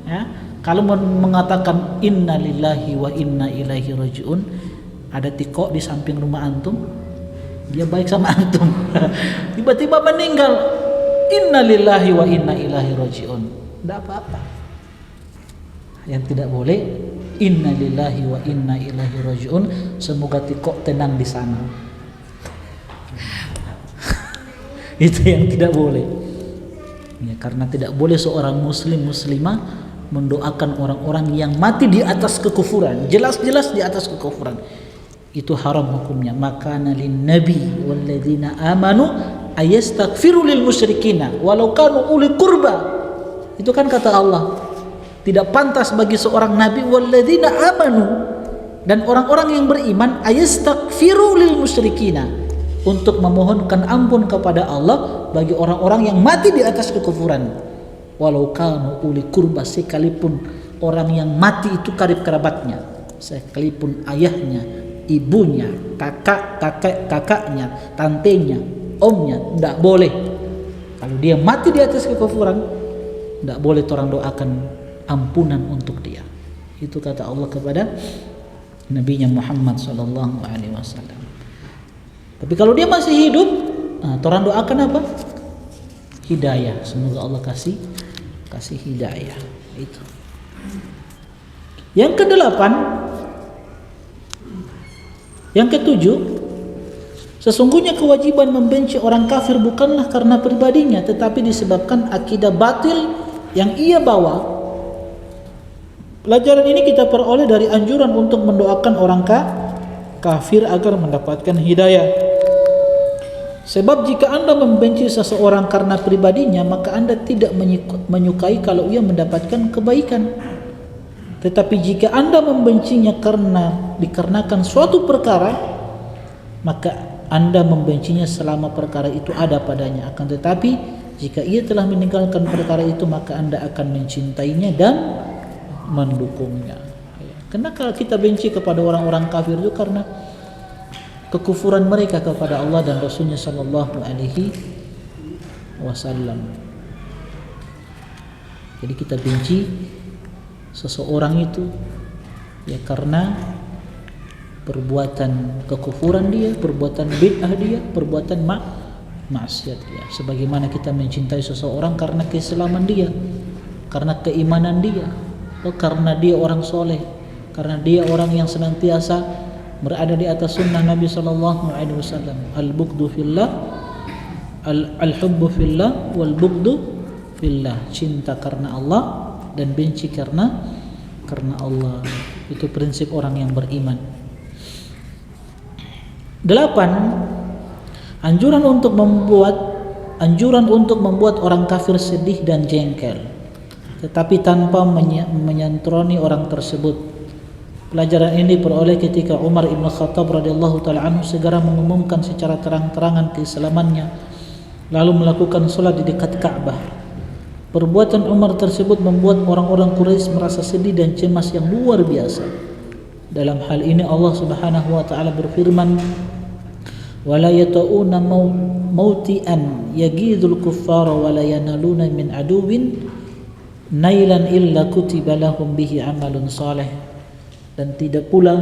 Ya. Kalau mengatakan inna lillahi wa inna ilaihi rajiun, ada tiko di samping rumah antum, dia baik sama antum. Tiba-tiba meninggal, inna lillahi wa inna ilaihi rajiun, tidak apa-apa. Yang tidak boleh, inna lillahi wa inna ilaihi rajiun, semoga tiko tenang di sana. Itu yang tidak boleh. Ya, karena tidak boleh seorang muslimah mendoakan orang-orang yang mati di atas kekufuran, jelas-jelas di atas kekufuran. Itu haram hukumnya. Makana lin nabi walladzina amanu ayastaghfiru lil musyrikina walau kanu uli qurba. Itu kan kata Allah, tidak pantas bagi seorang nabi walladzina amanu, dan orang-orang yang beriman, ayastaghfiru lil musyrikina, untuk memohonkan ampun kepada Allah bagi orang-orang yang mati di atas kekufuran, walau kanu uli qurba, sekalipun orang yang mati itu karib kerabatnya, sekalipun ayahnya, ibunya, kakaknya, tantenya, omnya, tidak boleh. Kalau dia mati di atas kekufuran, tidak boleh orang doakan ampunan untuk dia. Itu kata Allah kepada Nabi-Nya Muhammad sallallahu alaihi wasallam. Tapi kalau dia masih hidup, orang doakan apa? Hidayah. Semoga Allah kasih hidayah. Itu. Yang kedelapan, yang ketujuh, sesungguhnya kewajiban membenci orang kafir bukanlah karena pribadinya, tetapi disebabkan akidah batil yang ia bawa. Pelajaran ini kita peroleh dari anjuran untuk mendoakan orang kafir agar mendapatkan hidayah. Sebab jika Anda membenci seseorang karena pribadinya, maka Anda tidak menyukai kalau ia mendapatkan kebaikan. Tetapi jika Anda membencinya dikarenakan suatu perkara, maka Anda membencinya selama perkara itu ada padanya. Akan tetapi jika ia telah meninggalkan perkara itu, maka Anda akan mencintainya dan mendukungnya. Karena kalau kita benci kepada orang-orang kafir itu karena kekufuran mereka kepada Allah dan Rasulnya sallallahu alaihi wasallam. Jadi kita benci seseorang itu ya karena perbuatan kekufuran dia, perbuatan bid'ah dia, perbuatan maksiat dia. Sebagaimana kita mencintai seseorang karena keislaman dia, karena keimanan dia, karena dia orang soleh, karena dia orang yang senantiasa berada di atas sunnah Nabi sallallahu alaihi wasallam. Al-bughdu fillah, al-hubbu fillah, wal bughdu fillah. Cinta karena Allah dan benci karena Allah. Itu prinsip orang yang beriman. 8. Anjuran untuk membuat orang kafir sedih dan jengkel, tetapi tanpa menyantroni orang tersebut. Pelajaran ini diperoleh ketika Umar ibn Khattab radhiyallahu taala anhu segera mengumumkan secara terang-terangan keislamannya, lalu melakukan salat di dekat Ka'bah. Perbuatan Umar tersebut membuat orang-orang Quraisy merasa sedih dan cemas yang luar biasa. Dalam hal ini Allah Subhanahu wa taala berfirman, "Wala yata'una mauti'an yaghidul kuffara wa la yanaluna min aduwin nailan illa kutiba lahum bihi amalun salih." Dan tidak pula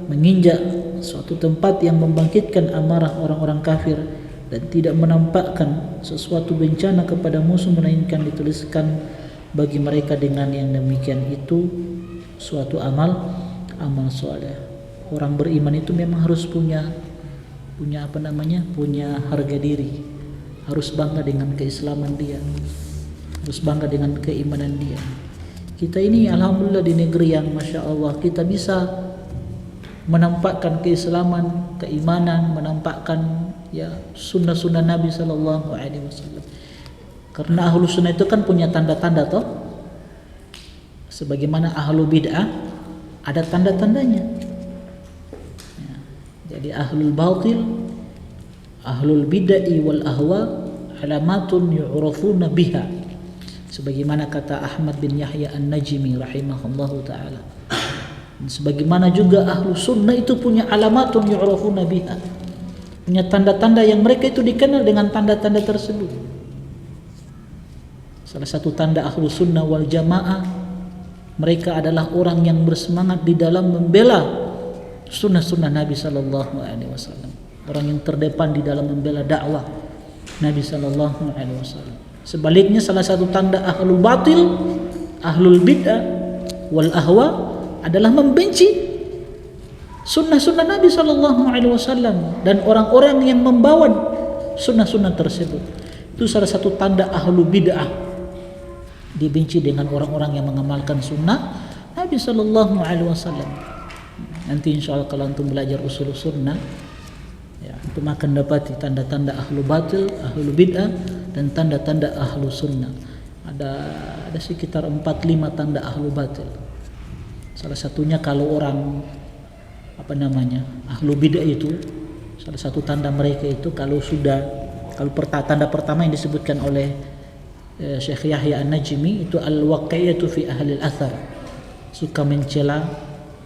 menginjak suatu tempat yang membangkitkan amarah orang-orang kafir, dan tidak menampakkan sesuatu bencana kepada musuh, melainkan dituliskan bagi mereka dengan yang demikian itu suatu amal soleh. orang beriman itu memang harus punya harga diri, harus bangga dengan keislaman dia, harus bangga dengan keimanan dia. Kita ini alhamdulillah di negeri yang masya Allah kita bisa menampakkan keislaman, keimanan, menampakkan ya sunnah-sunnah Nabi Sallallahu Alaihi Wasallam. Karena ahlu sunnah itu kan punya tanda-tanda toh, sebagaimana ahlu bid'ah ada tanda-tandanya. Ya, jadi ahlul batil, ahlul bid'ah wal ahwa alamatun yu'rafuna biha. Sebagaimana kata Ahmad bin Yahya An-Najmi rahimahullahu ta'ala. Sebagaimana juga ahlu sunnah itu punya alamatun yu'rafuna biha, punya tanda-tanda yang mereka itu dikenal dengan tanda-tanda tersebut. Salah satu tanda ahlu sunnah wal jamaah, mereka adalah orang yang bersemangat di dalam membela sunnah-sunnah Nabi Sallallahu Alaihi Wasallam, orang yang terdepan di dalam membela dakwah Nabi Sallallahu Alaihi Wasallam. Sebaliknya salah satu tanda ahlul batil, ahlul bid'ah wal ahwa adalah membenci sunnah-sunnah Nabi Sallallahu Alaihi Wasallam dan orang-orang yang membawa sunnah-sunnah tersebut. Itu salah satu tanda ahlul bid'ah, dibenci dengan orang-orang yang mengamalkan sunnah Nabi Sallallahu Alaihi Wasallam. Nanti insya Allah kalau antum belajar usul sunnah, ya, antum akan dapati tanda-tanda ahlu batil, ahlu bid'ah, dan tanda-tanda ahlu sunnah. Ada sekitar 4-5 tanda ahlu batil. Salah satunya kalau orang ahlu bid'ah itu, salah satu tanda mereka itu kalau tanda pertama yang disebutkan oleh Syekh Yahya An-Najmi itu al-waqi'atu fi ahli al-athar, suka mencela,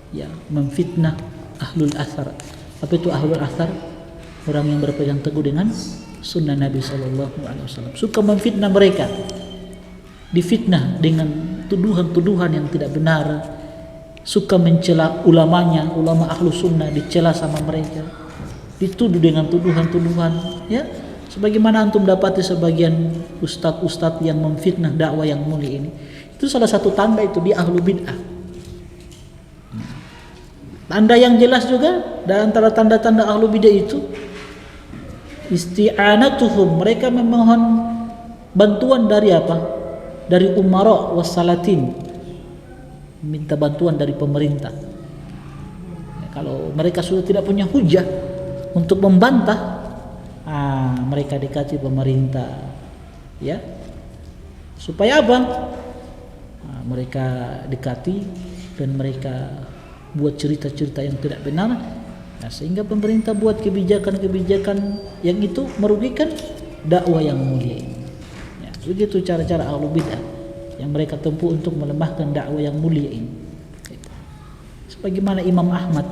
ya, memfitnah ahlul athar. Apa itu ahlul athar? Orang yang berpegang teguh dengan sunnah Nabi Sallallahu Alaihi Wasallam, suka memfitnah mereka, difitnah dengan tuduhan-tuduhan yang tidak benar, suka mencela ulamanya, ulama ahlu sunnah dicela sama mereka, dituduh dengan tuduhan-tuduhan, ya. Sebagaimana antum dapati sebagian ustadz-ustadz yang memfitnah dakwah yang mulia ini, itu salah satu tanda itu di ahlu bid'ah. Tanda yang jelas juga dan antara tanda-tanda ahlu bid'ah itu isti'anatuhum, mereka memohon bantuan dari apa? Dari umara wassalatin, minta bantuan dari pemerintah. Ya, kalau mereka sudah tidak punya hujah untuk membantah, mereka dekati pemerintah, ya, supaya apa? Mereka dekati dan mereka buat cerita-cerita yang tidak benar, sehingga pemerintah buat kebijakan-kebijakan yang itu merugikan dakwah yang mulia ini. Ya, begitu cara-cara ahlu bid'ah yang mereka tempuh untuk melemahkan dakwah yang mulia ini. Sebagaimana Imam Ahmad.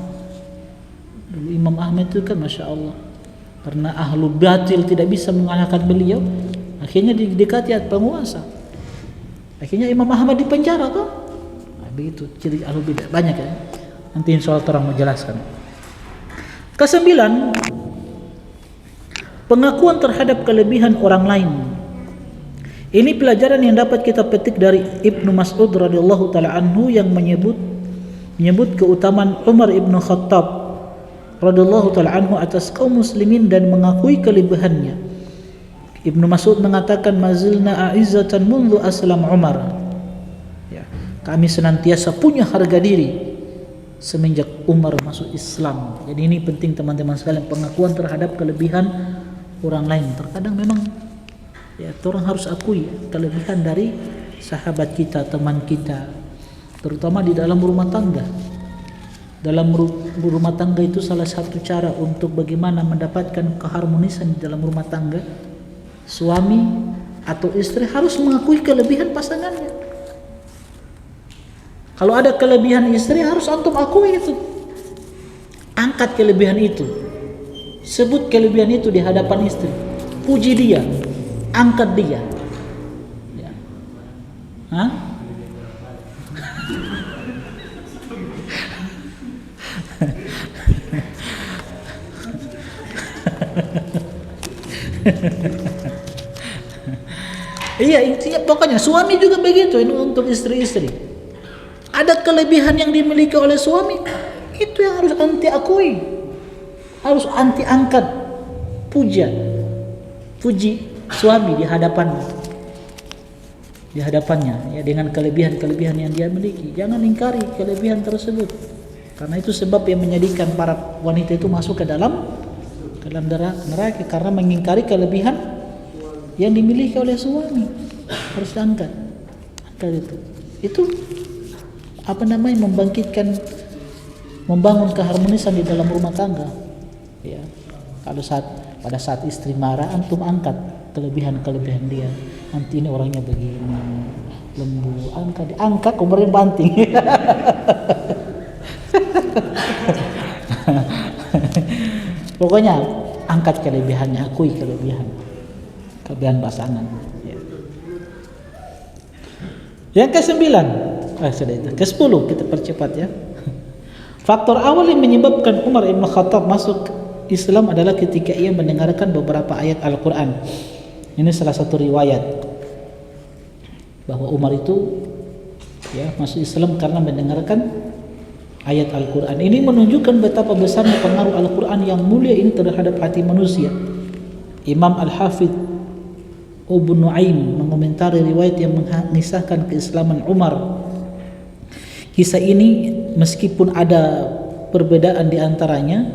Dulu Imam Ahmad itu kan masya Allah, karena ahlu batil tidak bisa mengalahkan beliau, akhirnya didekati penguasa. Akhirnya Imam Ahmad dipenjara tuh. Begitu ciri ahlu bid'ah, banyak ya. Nanti insya Allah orang menjelaskan. Kesembilan, pengakuan terhadap kelebihan orang lain. Ini pelajaran yang dapat kita petik dari Ibnu Mas'ud radhiyallahu taala anhu yang menyebut keutamaan Umar ibn Khattab radhiyallahu taala anhu atas kaum muslimin dan mengakui kelebihannya. Ibnu Mas'ud mengatakan, mazilna a'izzatan mundu aslam Umar. Ya, kami senantiasa punya harga diri semenjak Umar masuk Islam. Jadi ini penting teman-teman sekalian, pengakuan terhadap kelebihan orang lain. Terkadang memang ya orang harus akui kelebihan dari sahabat kita, teman kita, terutama di dalam rumah tangga. Dalam rumah tangga itu salah satu cara untuk bagaimana mendapatkan keharmonisan di dalam rumah tangga. Suami atau istri harus mengakui kelebihan pasangannya. Kalau ada kelebihan istri harus antum akui itu. Angkat kelebihan itu. Sebut kelebihan itu di hadapan istri. Puji dia, angkat dia. Ya. Hah? Iya, intinya pokoknya suami juga begitu ini untuk istri-istri. Ada kelebihan yang dimiliki oleh suami, Itu yang harus anti akui, harus anti angkat, puji suami di hadapannya ya, dengan kelebihan-kelebihan yang dia miliki. Jangan ingkari kelebihan tersebut, karena itu sebab yang menjadikan para wanita itu masuk ke dalam neraka, karena mengingkari kelebihan yang dimiliki oleh suami. Harus diangkat itu membangun keharmonisan di dalam rumah tangga ya. Kalau pada saat istri marah, antum angkat kelebihan dia. Nanti ini orangnya begini, lembu, diangkat kemarin banting. Pokoknya angkat kelebihannya, akui kelebihan pasangan ya. Yang ke-9, sudah itu. Ke-10 kita percepat ya. Faktor awal yang menyebabkan Umar Ibn Khattab masuk Islam adalah ketika ia mendengarkan beberapa ayat Al-Quran. Ini salah satu riwayat bahwa Umar itu ya masuk Islam karena mendengarkan ayat Al-Quran. Ini menunjukkan betapa besarnya pengaruh Al-Quran yang mulia ini terhadap hati manusia. Imam Al-Hafidh Abu Nuaim mengomentari riwayat yang mengisahkan keislaman Umar. Kisah ini meskipun ada perbedaan di antaranya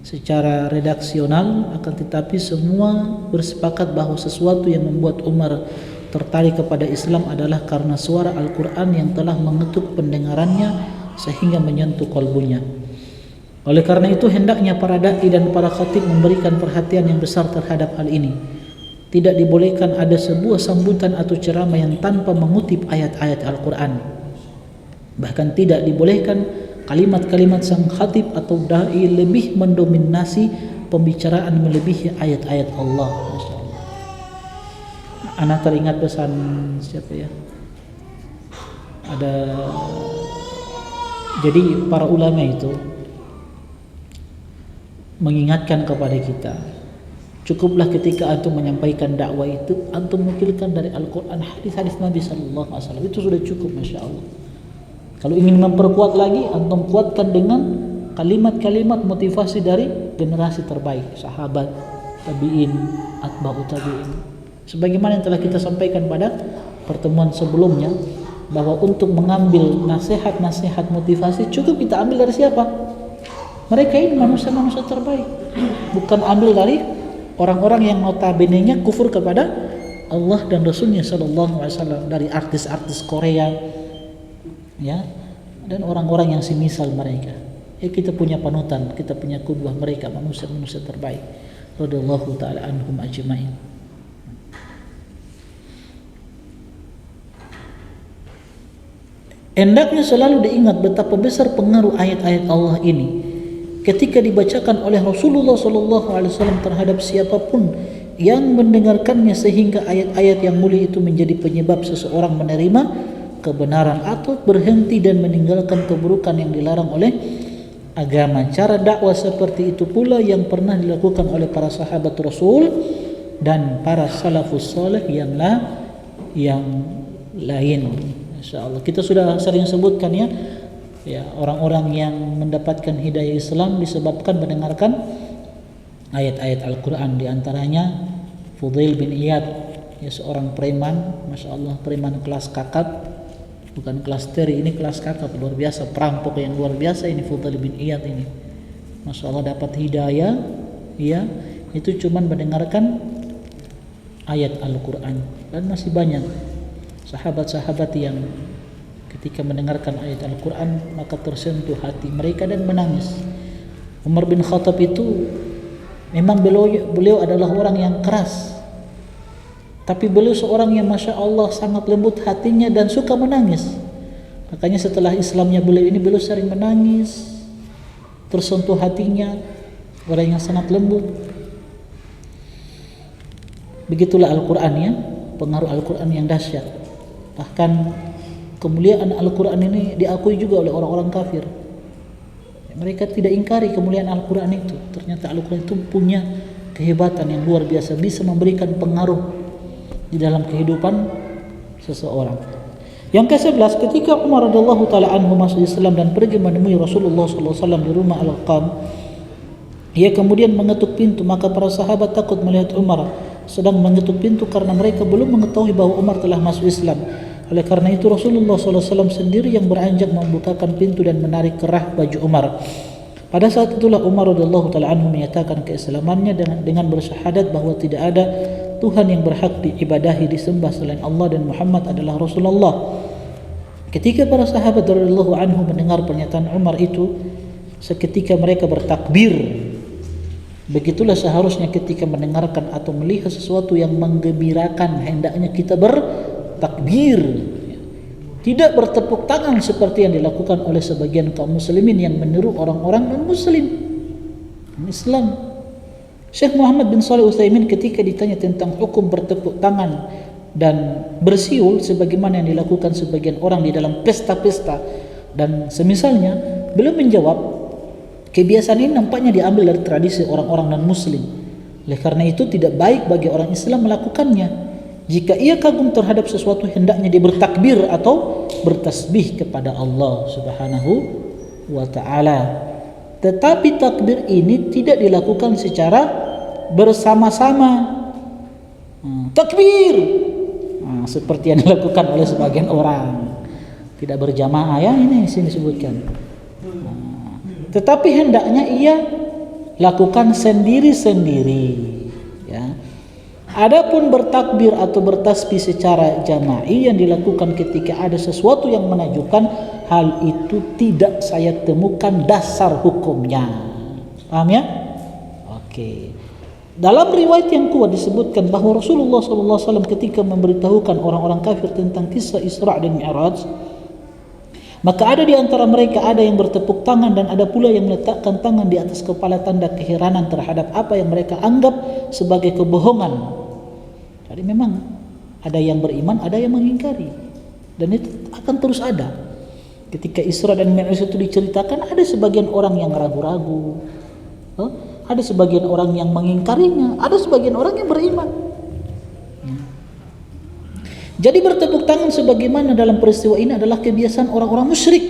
secara redaksional, akan tetapi semua bersepakat bahwa sesuatu yang membuat Umar tertarik kepada Islam adalah karena suara Al-Quran yang telah mengetuk pendengarannya sehingga menyentuh kalbunya. Oleh karena itu hendaknya para dai dan para khatib memberikan perhatian yang besar terhadap hal ini. Tidak dibolehkan ada sebuah sambutan atau ceramah yang tanpa mengutip ayat-ayat Al-Quran. Bahkan tidak dibolehkan kalimat-kalimat sang khatib atau dai lebih mendominasi pembicaraan melebihi ayat-ayat Allah. Masya Allah. Anak teringat pesan siapa ya? Jadi para ulama itu mengingatkan kepada kita, cukuplah ketika antum menyampaikan dakwah itu antum nukilkan dari Al-Quran, hadis-hadis Nabi Sallallahu Alaihi Wasallam, itu sudah cukup, masya Allah. Kalau ingin memperkuat lagi, antum kuatkan dengan kalimat-kalimat motivasi dari generasi terbaik, sahabat, tabi'in, atba'ut tabi'in. Sebagaimana yang telah kita sampaikan pada pertemuan sebelumnya, bahwa untuk mengambil nasihat-nasihat motivasi cukup kita ambil dari siapa? Mereka ini manusia-manusia terbaik. Bukan ambil dari orang-orang yang notabene-nya kufur kepada Allah dan Rasulnya Sallallahu Alaihi Wasallam, dari artis-artis Korea ya, dan orang-orang yang semisal mereka. Ya, kita punya panutan, kita punya qudwah mereka, manusia-manusia terbaik radhiyallahu taala anhum ajmain. Hendaknya selalu diingat betapa besar pengaruh ayat-ayat Allah ini ketika dibacakan oleh Rasulullah Sallallahu Alaihi Wasallam terhadap siapapun yang mendengarkannya, sehingga ayat-ayat yang mulia itu menjadi penyebab seseorang menerima kebenaran atau berhenti dan meninggalkan keburukan yang dilarang oleh agama. Cara dakwah seperti itu pula yang pernah dilakukan oleh para sahabat Rasul dan para salafus saleh yang lain. Insyaallah kita sudah sering sebutkan ya orang-orang yang mendapatkan hidayah Islam disebabkan mendengarkan ayat-ayat Al-Quran. Di antaranya Fudail bin Iyad, ya seorang preman, masya Allah, preman kelas kakap, bukan kelas teri, ini kelas kakap, luar biasa, perampok yang luar biasa ini Fudail bin Iyad ini, masya Allah, dapat hidayah ya itu cuman mendengarkan ayat Al-Quran. Dan masih banyak sahabat-sahabat yang ketika mendengarkan ayat Al-Quran maka tersentuh hati mereka dan menangis. Umar bin Khattab itu memang beliau adalah orang yang keras, tapi beliau seorang yang masya Allah sangat lembut hatinya dan suka menangis. Makanya setelah Islamnya beliau sering menangis, tersentuh hatinya, orang yang sangat lembut. Begitulah Al-Quran ya, pengaruh Al-Quran yang dahsyat. Bahkan kemuliaan Al-Quran ini diakui juga oleh orang-orang kafir. Mereka tidak ingkari kemuliaan Al-Quran itu. Ternyata Al-Quran itu punya kehebatan yang luar biasa, bisa memberikan pengaruh di dalam kehidupan seseorang. Yang ke-11, ketika Umar radhiyallahu taala anhu masuk Islam dan pergi menemui Rasulullah sallallahu alaihi wasallam di rumah Al-Qam, ia kemudian mengetuk pintu, maka para sahabat takut melihat Umar sedang mengetuk pintu karena mereka belum mengetahui bahwa Umar telah masuk Islam. Oleh karena itu Rasulullah sallallahu alaihi wasallam sendiri yang beranjak membukakan pintu dan menarik kerah baju Umar. Pada saat itulah Umar radhiyallahu taala anhu menyatakan keislamannya dengan bersyahadat bahwa tidak ada Tuhan yang berhak diibadahi disembah selain Allah dan Muhammad adalah Rasulullah. Ketika para sahabat radhiyallahu anhu mendengar pernyataan Umar itu, seketika mereka bertakbir. Begitulah seharusnya ketika mendengarkan atau melihat sesuatu yang menggembirakan, hendaknya kita bertakbir, tidak bertepuk tangan seperti yang dilakukan oleh sebagian kaum muslimin yang meniru orang-orang non-muslim Islam. Syekh Muhammad bin Shalih Utsaimin ketika ditanya tentang hukum bertepuk tangan dan bersiul sebagaimana yang dilakukan sebagian orang di dalam pesta-pesta dan semisalnya, beliau menjawab, kebiasaan ini nampaknya diambil dari tradisi orang-orang non-muslim. Oleh karena itu tidak baik bagi orang Islam melakukannya. Jika ia kagum terhadap sesuatu, hendaknya dia bertakbir atau bertasbih kepada Allah Subhanahu wa taala. Tetapi takbir ini tidak dilakukan secara bersama-sama. Takbir seperti yang dilakukan oleh sebagian orang, tidak berjamaah ya, ini sini disebutkan. Tetapi hendaknya ia lakukan sendiri-sendiri ya. Adapun bertakbir atau bertasbih secara jama'i yang dilakukan ketika ada sesuatu yang menakjubkan, hal itu tidak saya temukan dasar hukumnya. Paham ya? Oke. Dalam riwayat yang kuat disebutkan bahwa Rasulullah SAW ketika memberitahukan orang-orang kafir tentang kisah Isra dan Mi'raj, maka ada di antara mereka ada yang bertepuk tangan dan ada pula yang meletakkan tangan di atas kepala, tanda keheranan terhadap apa yang mereka anggap sebagai kebohongan. Jadi memang ada yang beriman, ada yang mengingkari, dan itu akan terus ada. Ketika Isra dan Mi'raj itu diceritakan, ada sebagian orang yang ragu-ragu, ada sebagian orang yang mengingkarinya, ada sebagian orang yang beriman. Jadi bertepuk tangan sebagaimana dalam peristiwa ini adalah kebiasaan orang-orang musyrik.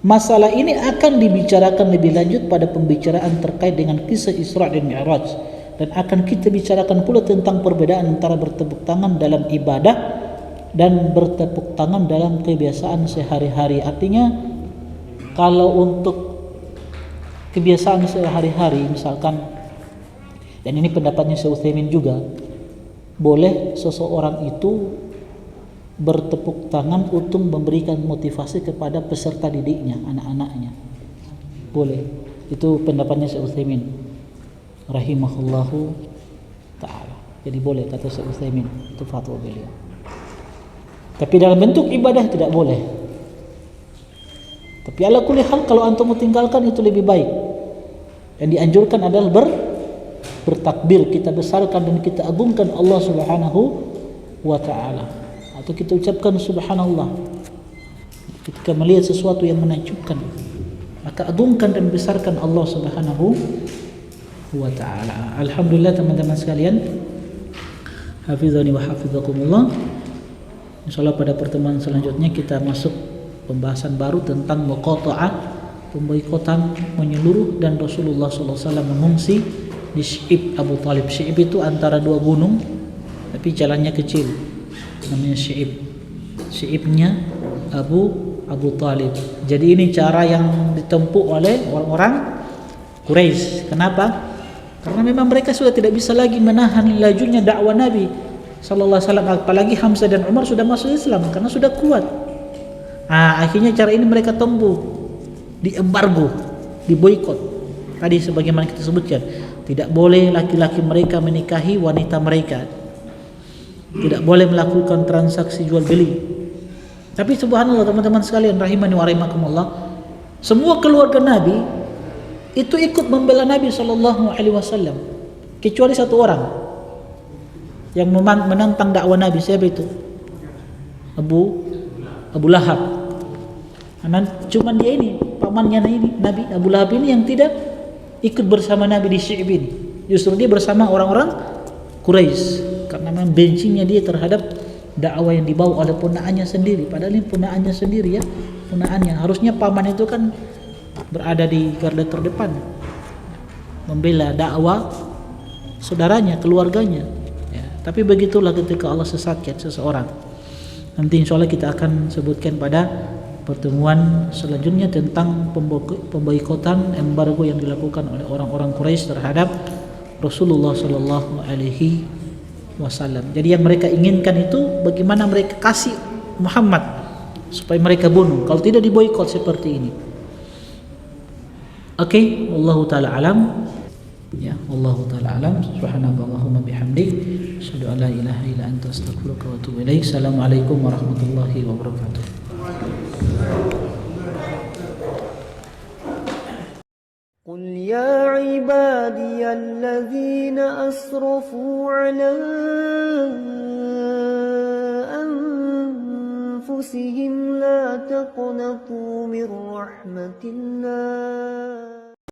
Masalah ini akan dibicarakan lebih lanjut pada pembicaraan terkait dengan kisah Isra dan Mi'raj, dan akan kita bicarakan pula tentang perbedaan antara bertepuk tangan dalam ibadah dan bertepuk tangan dalam kebiasaan sehari-hari. Artinya kalau untuk kebiasaan sehari-hari misalkan, dan ini pendapatnya Syekh Utsaimin juga, boleh seseorang itu bertepuk tangan untuk memberikan motivasi kepada peserta didiknya, anak-anaknya. Boleh. Itu pendapatnya Syekh Utsaimin rahimahullahu ta'ala. Jadi boleh, kata Syekh Utsaimin, itu fatwa beliau. Tapi dalam bentuk ibadah tidak boleh. Tapi ala kulli hal kalau antum tinggalkan itu lebih baik. Yang dianjurkan adalah bertakbir, kita besarkan dan kita agungkan Allah Subhanahu wa ta'ala, atau kita ucapkan subhanallah ketika melihat sesuatu yang menakjubkan, maka agungkan dan besarkan Allah Subhanahu wa ta'ala. Alhamdulillah teman-teman sekalian, hafizani wa hafizakumullah. Insyaallah pada pertemuan selanjutnya kita masuk pembahasan baru tentang muqata'ah, pemboikotan menyeluruh, dan Rasulullah SAW mengungsi di Syi'ib Abu Talib. Syi'ib itu antara dua gunung tapi jalannya kecil, namanya Syi'ib. Syi'ibnya Abu Talib. Jadi ini cara yang ditempuh oleh orang-orang Quraisy. Kenapa? Karena memang mereka sudah tidak bisa lagi menahan lajunya dakwah Nabi sallallahu alaihi wasallam, apalagi Hamzah dan Umar sudah masuk Islam karena sudah kuat. Akhirnya cara ini mereka tempuh, diembargo, diboikot. Tadi sebagaimana kita sebutkan, tidak boleh laki-laki mereka menikahi wanita mereka, tidak boleh melakukan transaksi jual beli. Tapi subhanallah teman-teman sekalian rahimani wa rahimakumullah, semua keluarga Nabi itu ikut membela Nabi sallallahu alaihi wasallam, kecuali satu orang yang menantang dakwah Nabi. Siapa itu? Abu Lahab. Cuman dia ini, pamannya ini, Nabi Abu Lahab ini yang tidak ikut bersama Nabi di Syi'ib ini. Justru dia bersama orang-orang Quraisy karena memang bencinya dia terhadap dakwah yang dibawa oleh ponaannya sendiri, padahal ini ponaannya sendiri ya, ponaannya. Harusnya paman itu kan berada di garda terdepan membela dakwah saudaranya, keluarganya ya. Tapi begitulah ketika Allah sesatkan seseorang. Nanti insya Allah kita akan sebutkan pada pertemuan selanjutnya tentang pemboikotan embargo yang dilakukan oleh orang-orang Quraisy terhadap Rasulullah Sallallahu Alaihi Wasallam. Jadi yang mereka inginkan itu bagaimana mereka kasih Muhammad supaya mereka bunuh. Kalau tidak diboikot seperti ini. Oke, wallahu taala alam. Ya, wallahu taala alam. Subhanakallahumma bihamdik, asyhadu an la ilaha illa anta astaghfiruka wa atubu ilaik. Assalamualaikum warahmatullahi wabarakatuh. قل يا عبادي الذين أسرفوا على أنفسهم لا تقنطوا من رحمة الله